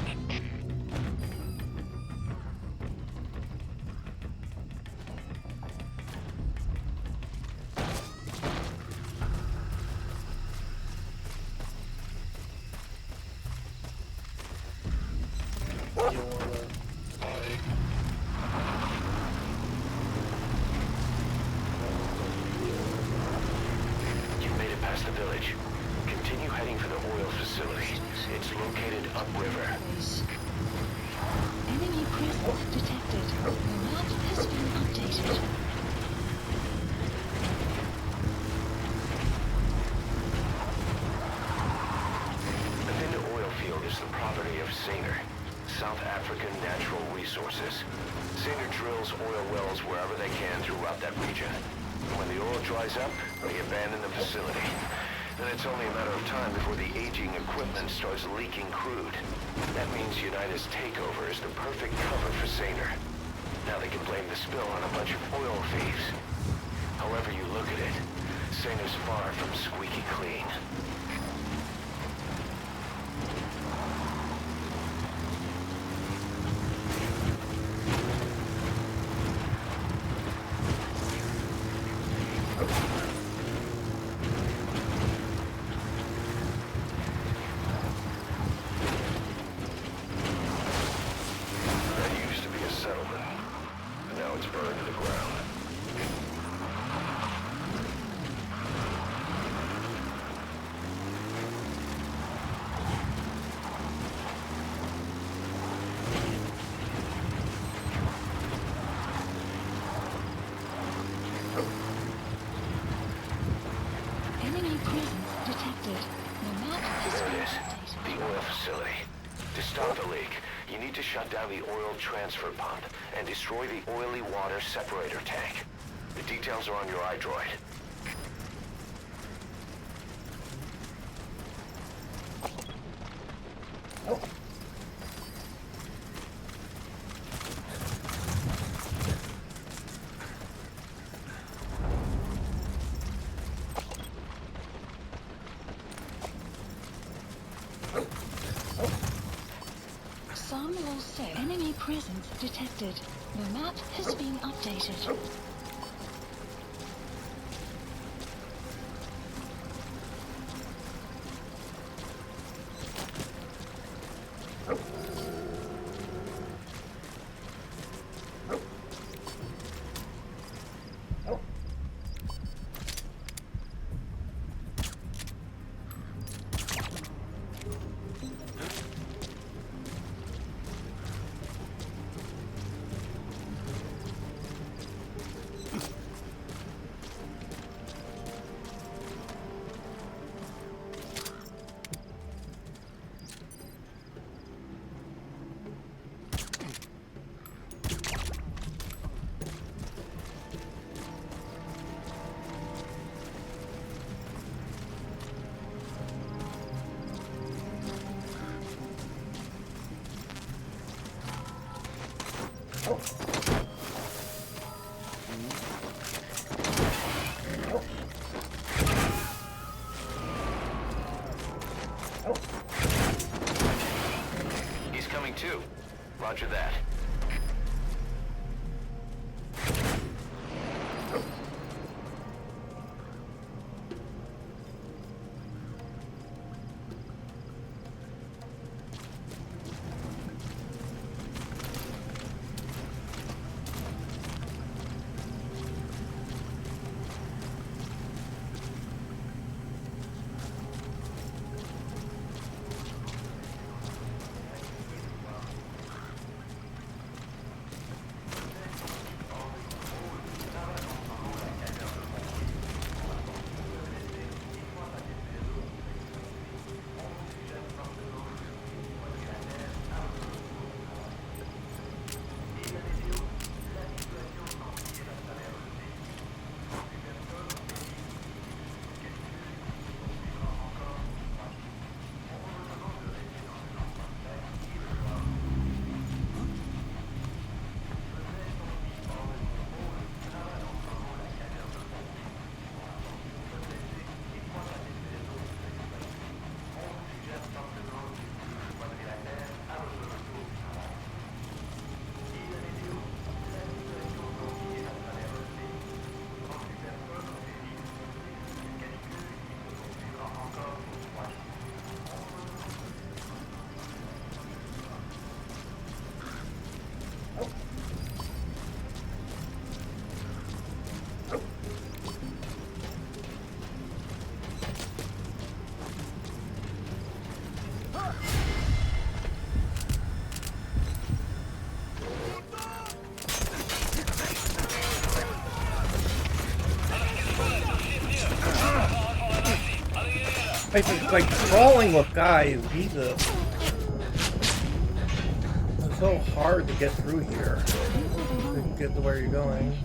Enemy presence detected. The map has been updated. The Vinda oil field is the property of Centrol, South African Natural Resources. Centrol drills oil wells wherever they can throughout that region. When the oil dries up, they abandon the facility. Then it's only a matter of time before the aging equipment starts leaking crude. That means United's takeover is the perfect cover for Centrol. Now they can blame the spill on a bunch of oil thieves. However you look at it, Centrol's far from squeaky clean. stop the leak, you need to shut down the oil transfer pump and destroy the oily water separator tank. The details are on your iDroid. Oh. Some will say enemy presence detected. The map has been updated. He's coming too. Roger that. It's like crawling with guys, Jesus. It's so hard to get through here. To get to where you're going.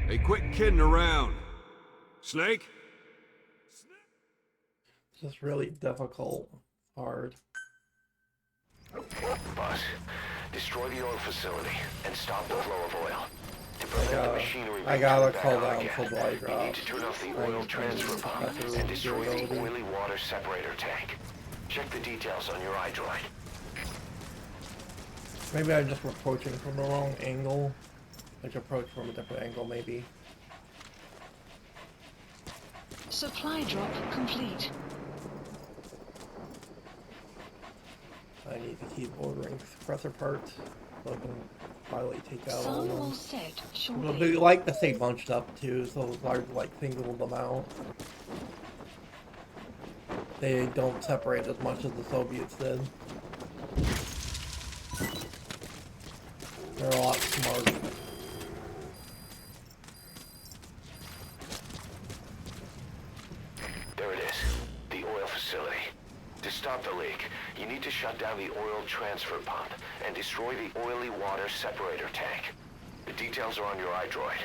Hey, quit kidding around. Snake? It's just really difficult. Hard. Boss, destroy the oil facility and stop the flow of oil. To prevent the machinery I gotta back call on down again, supply you need drops. to turn off the oil transfer pump and destroy the oily water separator tank. Check the details on your iDroid. Maybe I'm just approaching from the wrong angle. I should approach from a different angle, maybe. Supply drop complete. I need to keep ordering compressor parts so I can finally take out all Sun of them. will set Well, shortly. they like to stay bunched up too, so it's hard to like single them out. they don't separate as much as the Soviets did. They're a lot smarter. There it is, the oil facility. To stop the leak, you need to shut down the oil transfer pump and destroy the oily water separator tank. The details are on your iDroid.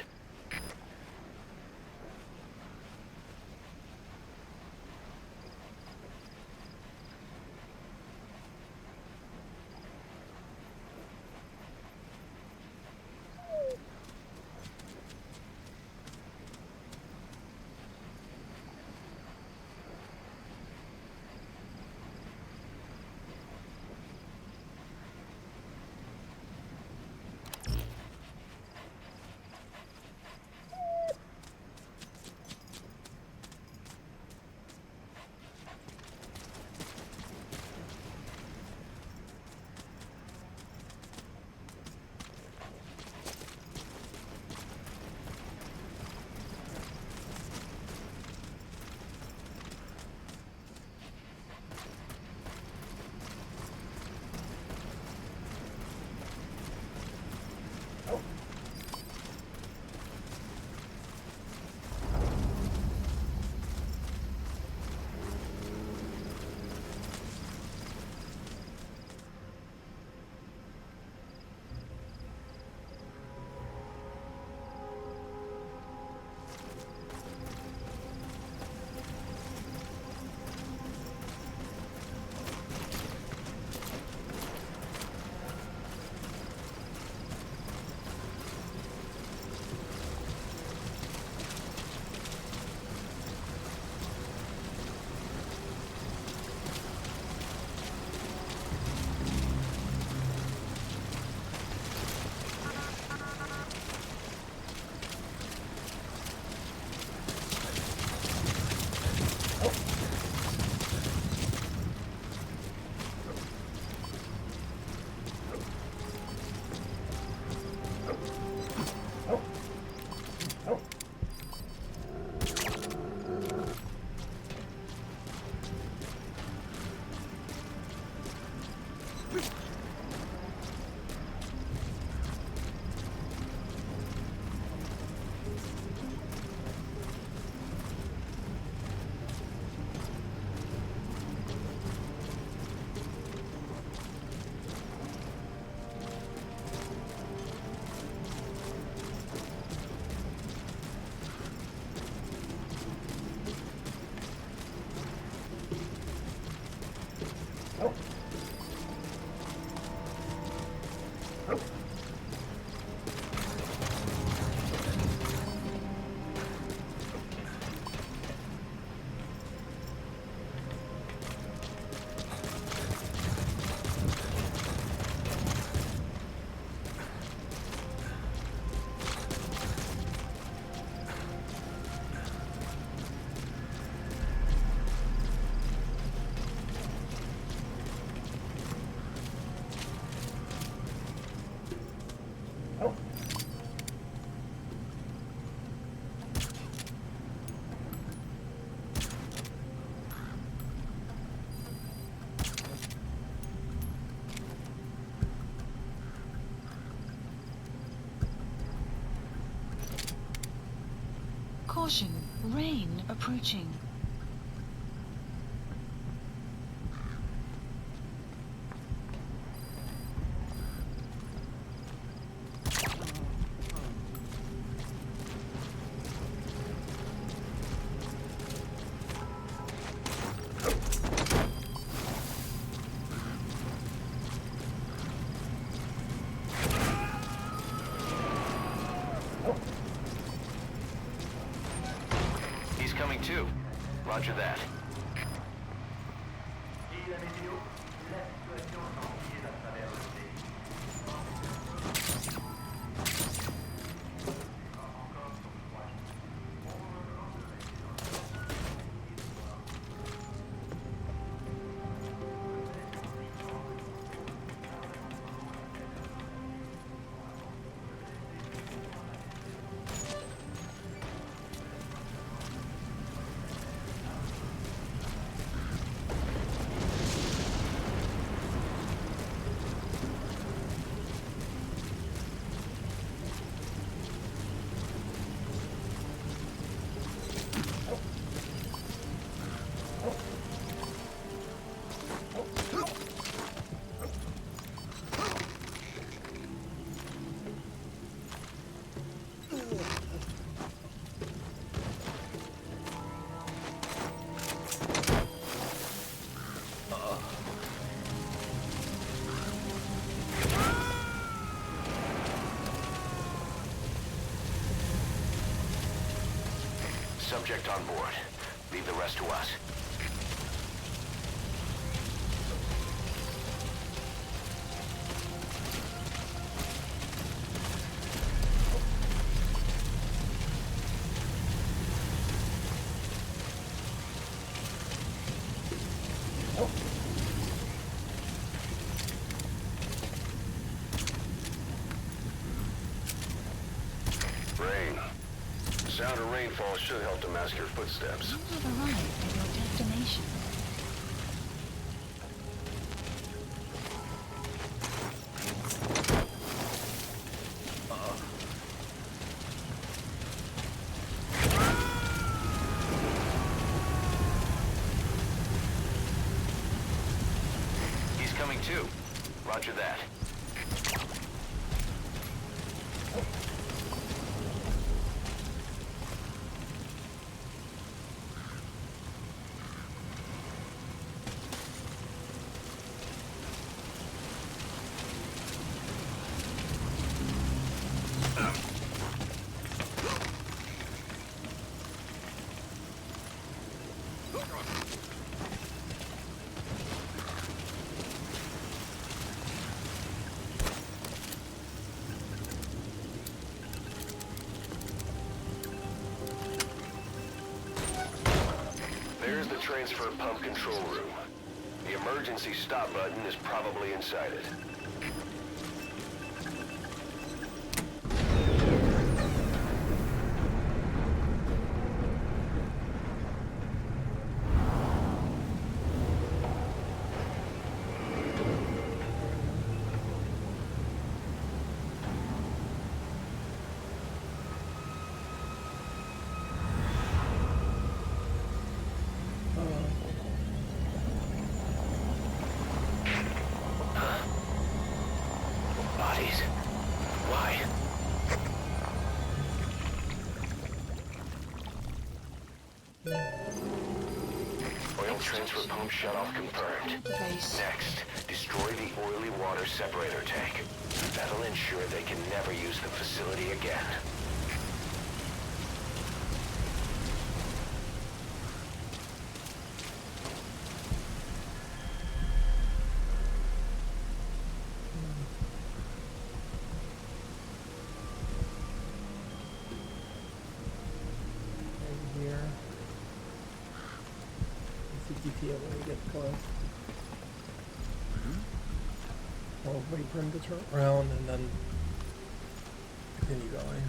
Caution, rain approaching. Coming too. Roger that. Subject on board. Leave the rest to us. Rain. The sound of rainfall should help to mask your footsteps. You have arrived at your destination. He's coming too. Roger that. There's the transfer pump control room. The emergency stop button is probably inside it. Bodies? Why? Oil transfer pump shutoff confirmed. Next, destroy the oily water separator tank. That'll ensure they can never use the facility again. Here. CTT when we get close. We'll wait for him to turn around and then continue going.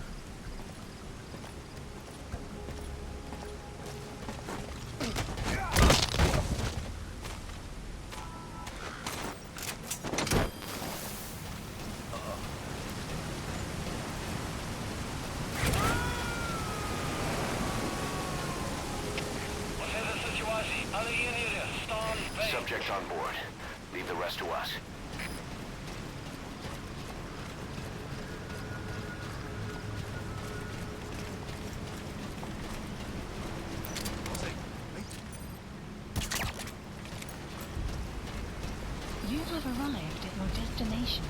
Subject on board. Leave the rest to us. You have arrived at your destination.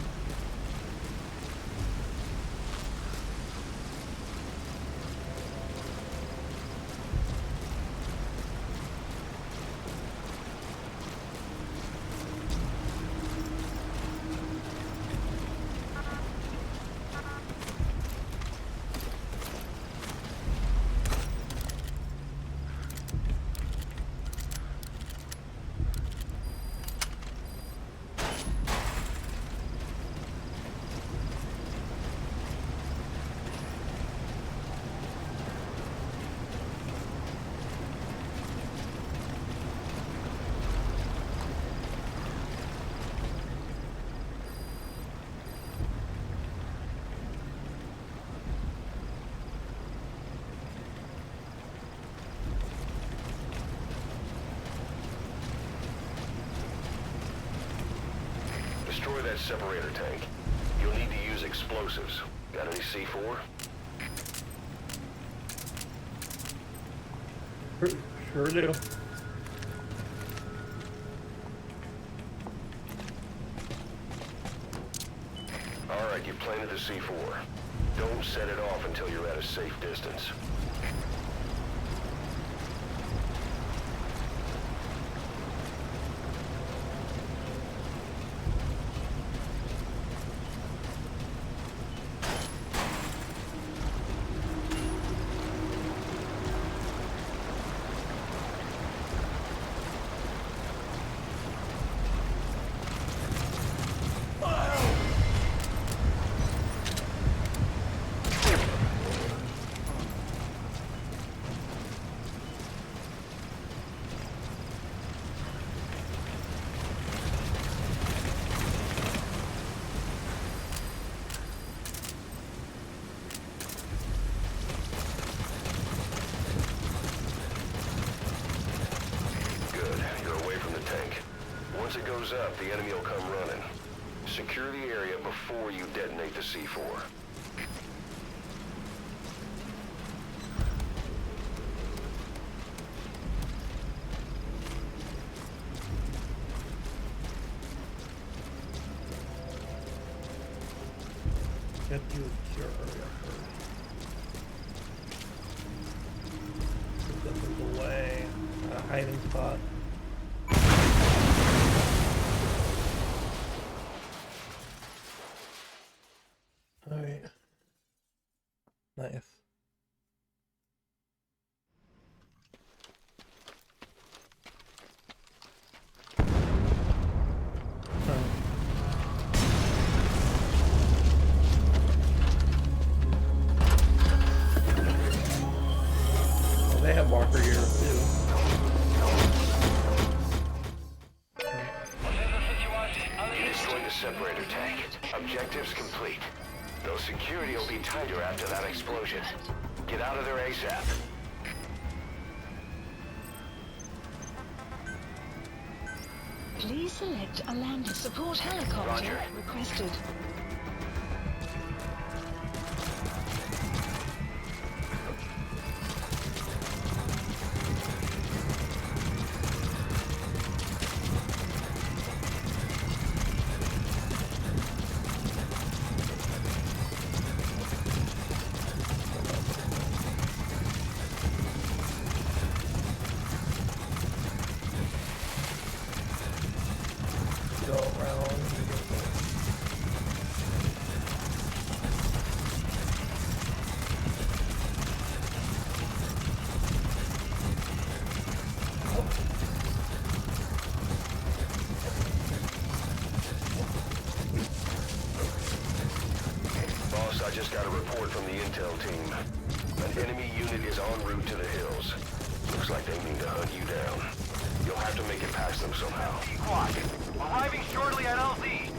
Destroy that separator tank. You'll need to use explosives. Got any C4? Sure do. Alright, you planted the C4. Don't set it off until you're at a safe distance. word goes up, the enemy will come running. Secure the area before you detonate the C4. Get to a cure area first. This is the way. A hiding spot. Alright. Nice. They have marker here too. You destroyed the separator tank. Objectives complete. Though security will be tighter after that explosion. Get out of there ASAP. Please select a lander support helicopter Roger. requested. Go around. Boss, I just got a report from the intel team. An enemy unit is en route to the hills. Looks like they mean to hunt you down. You'll have to make it past them somehow. Squad, arriving shortly at LZ.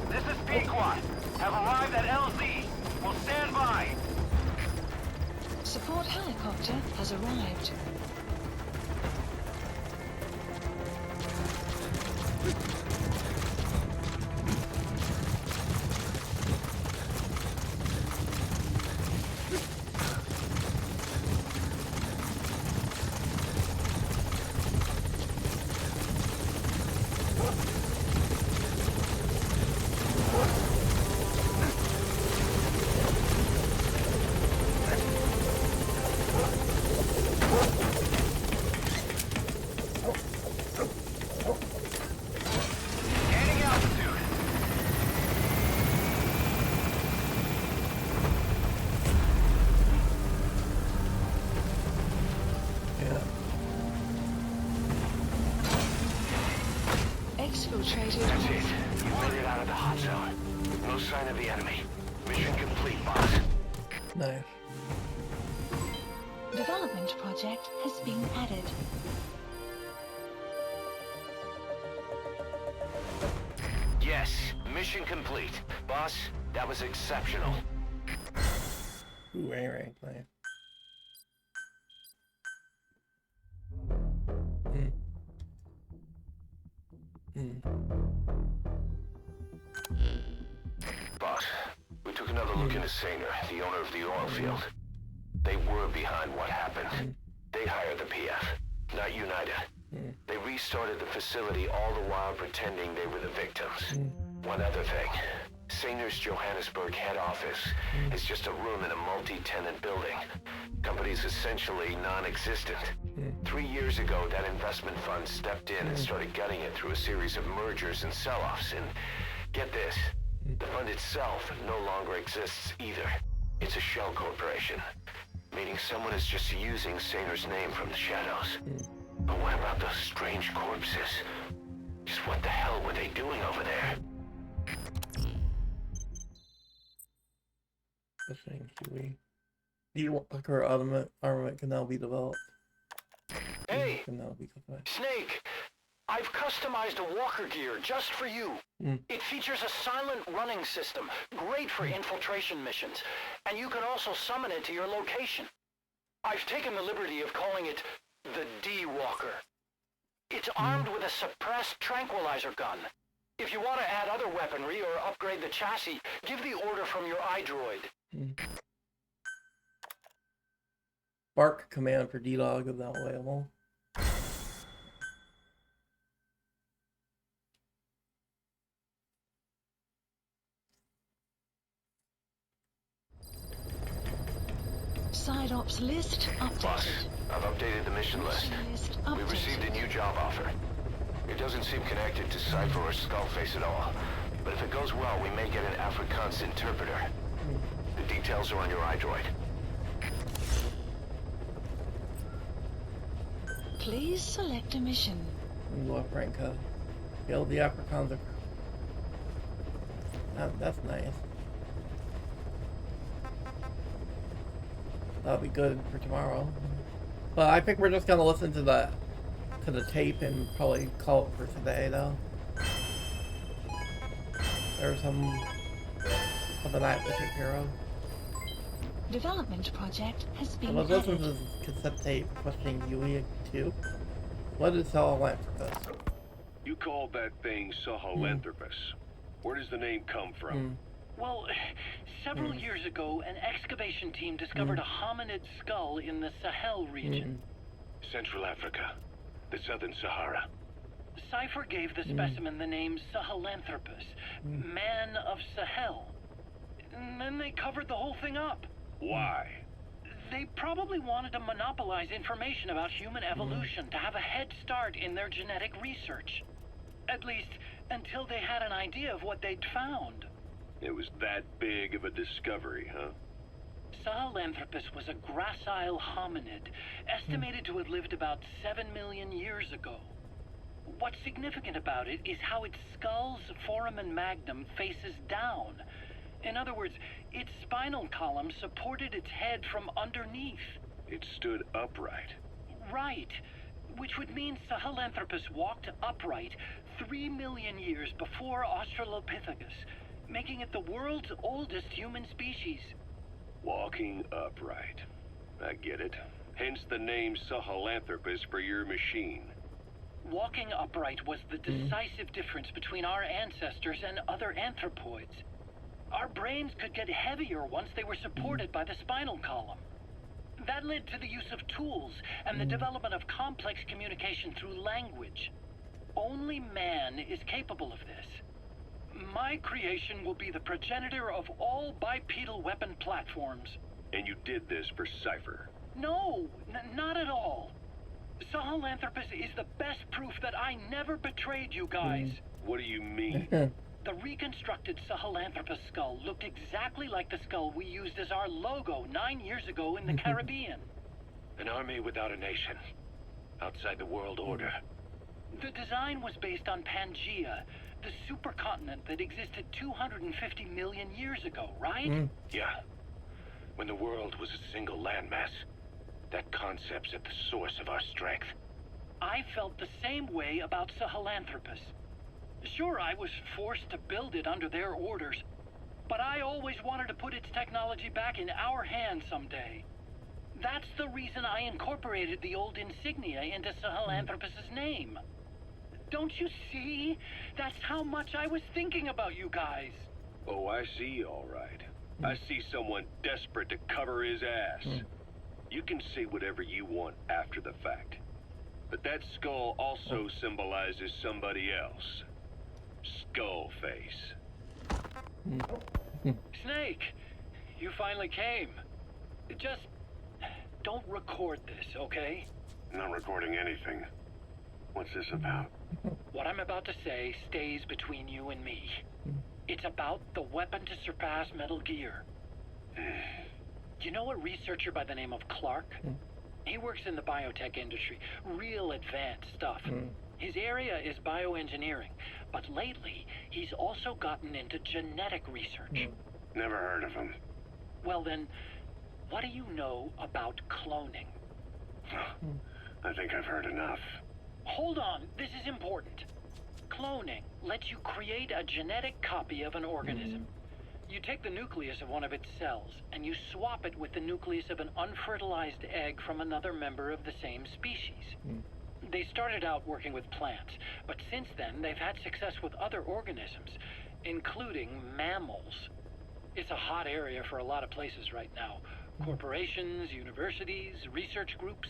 This is P-Quad. Have arrived at LZ. Will stand by. Support helicopter has arrived. Gaining altitude. Yeah. Exfiltrated. That's it. You made it out of the hot zone. No sign of the enemy. Mission complete, boss. Nice. Development project has been added. Yes, mission complete. Boss, that was exceptional. Ooh, A rank, nice. Boss, we took another look into Saner, the owner of the oil field. They were behind what happened. They hired the PF, not United. They restarted the facility all the while pretending they were the victims. One other thing. Saner's Johannesburg head office is just a room in a multi-tenant building. Company's essentially non-existent. 3 years ago, that investment fund stepped in and started gutting it through a series of mergers and sell-offs. And get this, the fund itself no longer exists either. It's a shell corporation, meaning someone is just using Saner's name from the shadows. But what about those strange corpses? Just what the hell were they doing over there? Listening QE. The current armament can now be developed. Hey, Can now be developed. Snake. I've customized a walker gear just for you. It features a silent running system, great for infiltration missions. And you can also summon it to your location. I've taken the liberty of calling it the D-Walker. It's armed with a suppressed tranquilizer gun. If you want to add other weaponry or upgrade the chassis, give the order from your iDroid. Bark command for D-Dog is not available. Side ops list updated. Boss, I've updated the mission list. We've received a new job offer. It doesn't seem connected to Cipher or Skullface at all. But if it goes well, we may get an Afrikaans interpreter. The details are on your iDroid. Please select a mission. Franca. Kill the Afrikaans. That's nice. That'll be good for tomorrow. But I think we're just gonna listen to the tape and probably call it for today, though. There's something I have to take care of. Development project has been I was listening to this cassette tape questioning UE 2. What is Sahelanthropus? You called that thing Sahelanthropus. Where does the name come from? Well, several years ago, an excavation team discovered a hominid skull in the Sahel region. Central Africa, the Southern Sahara. Cipher gave the specimen the name Sahelanthropus, man of Sahel. And then they covered the whole thing up. Why? They probably wanted to monopolize information about human evolution to have a head start in their genetic research. At least, until they had an idea of what they'd found. It was that big of a discovery, huh? Sahelanthropus was a gracile hominid, estimated to have lived about 7 million years ago. What's significant about it is how its skull's foramen magnum faces down. In other words, its spinal column supported its head from underneath. It stood upright. Right. Which would mean Sahelanthropus walked upright 3 million years before Australopithecus, making it the world's oldest human species. Walking upright. I get it. Hence the name Sahelanthropus for your machine. Walking upright was the decisive difference between our ancestors and other anthropoids. Our brains could get heavier once they were supported by the spinal column. That led to the use of tools and the development of complex communication through language. Only man is capable of this. My creation will be the progenitor of all bipedal weapon platforms. And you did this for Cipher? No, not at all. Sahelanthropus is the best proof that I never betrayed you guys. What do you mean? The reconstructed Sahelanthropus skull looked exactly like the skull we used as our logo 9 years ago in the Caribbean. An army without a nation. Outside the world order. The design was based on Pangaea, the supercontinent that existed 250 million years ago, right? Yeah. When the world was a single landmass. That concept's at the source of our strength. I felt the same way about Sahelanthropus. Sure, I was forced to build it under their orders, but I always wanted to put its technology back in our hands someday. That's the reason I incorporated the old insignia into Sahelanthropus's name. Don't you see? That's how much I was thinking about you guys. Oh, I see, all right. I see someone desperate to cover his ass. You can say whatever you want after the fact. But that skull also symbolizes somebody else. Skullface. Snake, you finally came. Just don't record this, okay? Not recording anything. What's this about? What I'm about to say stays between you and me. It's about the weapon to surpass Metal Gear. You know a researcher by the name of Clark? He works in the biotech industry. Real advanced stuff. His area is bioengineering, but lately he's also gotten into genetic research. Never heard of him. Well then, what do you know about cloning? I think I've heard enough. Hold on, this is important. Cloning lets you create a genetic copy of an organism. You take the nucleus of one of its cells, and you swap it with the nucleus of an unfertilized egg from another member of the same species. They started out working with plants, but since then they've had success with other organisms, including mammals. It's a hot area for a lot of places right now. Corporations, universities, research groups.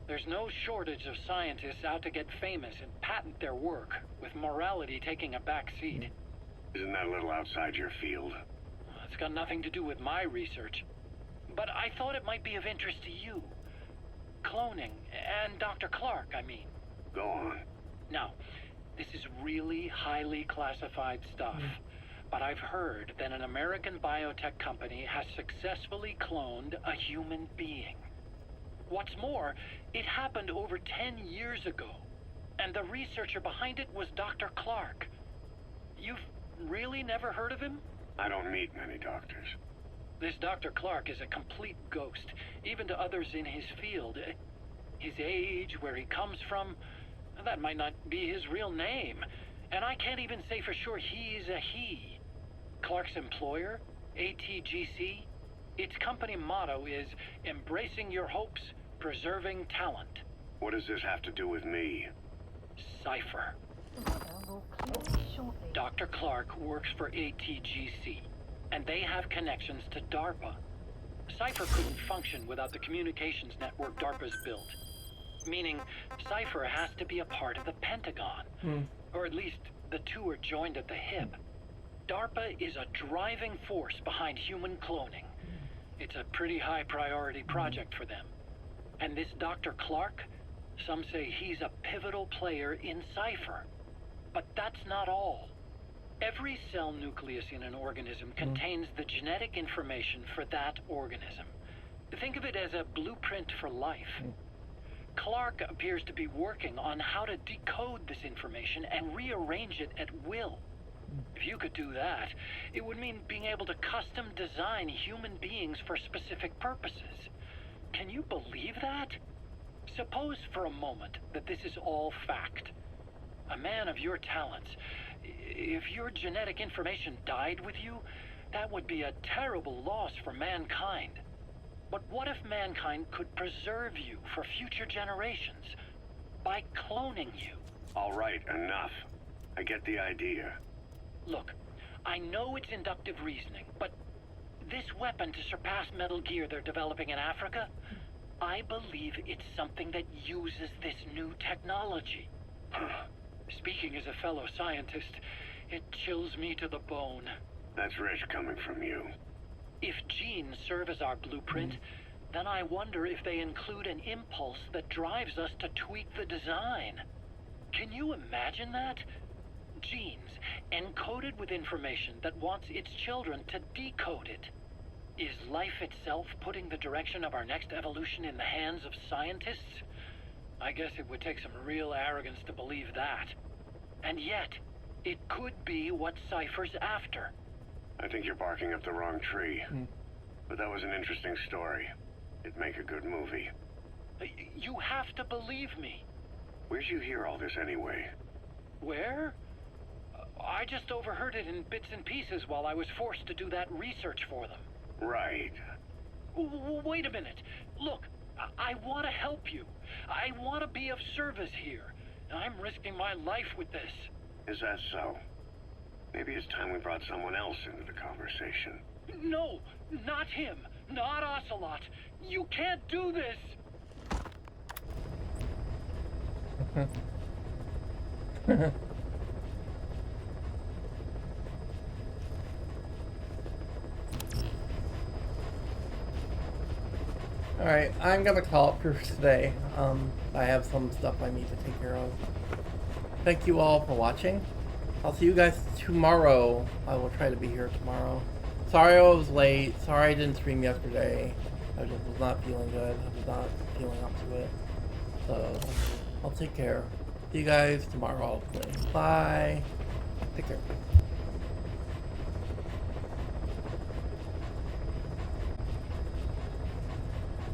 There's no shortage of scientists out to get famous and patent their work, with morality taking a back seat. Isn't that a little outside your field? It's got nothing to do with my research. But I thought it might be of interest to you. Cloning, and Dr. Clark, I mean. Go on. Now, this is really highly classified stuff. But I've heard that an American biotech company has successfully cloned a human being. What's more, it happened over 10 years ago. And the researcher behind it was Dr. Clark. You've really never heard of him? I don't meet many doctors. This Dr. Clark is a complete ghost, even to others in his field. His age, where he comes from, that might not be his real name. And I can't even say for sure he's a he. Clark's employer, ATGC, its company motto is embracing your hopes, preserving talent. What does this have to do with me? Cipher. Dr. Clark works for ATGC, and they have connections to DARPA. Cipher couldn't function without the communications network DARPA's built. Meaning, Cipher has to be a part of the Pentagon. Or at least, the two are joined at the hip. DARPA is a driving force behind human cloning. It's a pretty high priority project for them. And this Dr. Clark, some say he's a pivotal player in Cipher. But that's not all. Every cell nucleus in an organism contains the genetic information for that organism. Think of it as a blueprint for life. Clark appears to be working on how to decode this information and rearrange it at will. If you could do that, it would mean being able to custom design human beings for specific purposes. Can you believe that? Suppose for a moment that this is all fact. A man of your talents, if your genetic information died with you, that would be a terrible loss for mankind. But what if mankind could preserve you for future generations by cloning you? All right, enough. I get the idea. Look, I know it's inductive reasoning, but this weapon to surpass Metal Gear they're developing in Africa, I believe it's something that uses this new technology. Speaking as a fellow scientist, it chills me to the bone. That's rich coming from you. If genes serve as our blueprint, then I wonder if they include an impulse that drives us to tweak the design. Can you imagine that? Genes encoded with information that wants its children to decode it. Is life itself putting the direction of our next evolution in the hands of scientists? I guess it would take some real arrogance to believe that. And yet, it could be what Cipher's after. I think you're barking up the wrong tree. But that was an interesting story. It'd make a good movie. You have to believe me. Where'd you hear all this anyway? Where? I just overheard it in bits and pieces while I was forced to do that research for them. Right. Wait a minute. Look, I want to help you. I want to be of service here. I'm risking my life with this. Is that so? Maybe it's time we brought someone else into the conversation. No, not him. Not Ocelot. You can't do this. Alright, I'm gonna call it for today. I have some stuff I need to take care of. Thank you all for watching. I'll see you guys tomorrow. I will try to be here tomorrow. Sorry I was late. Sorry I didn't stream yesterday. I just was not feeling good. I was not feeling up to it. So, I'll take care. See you guys tomorrow, hopefully. Bye. Take care.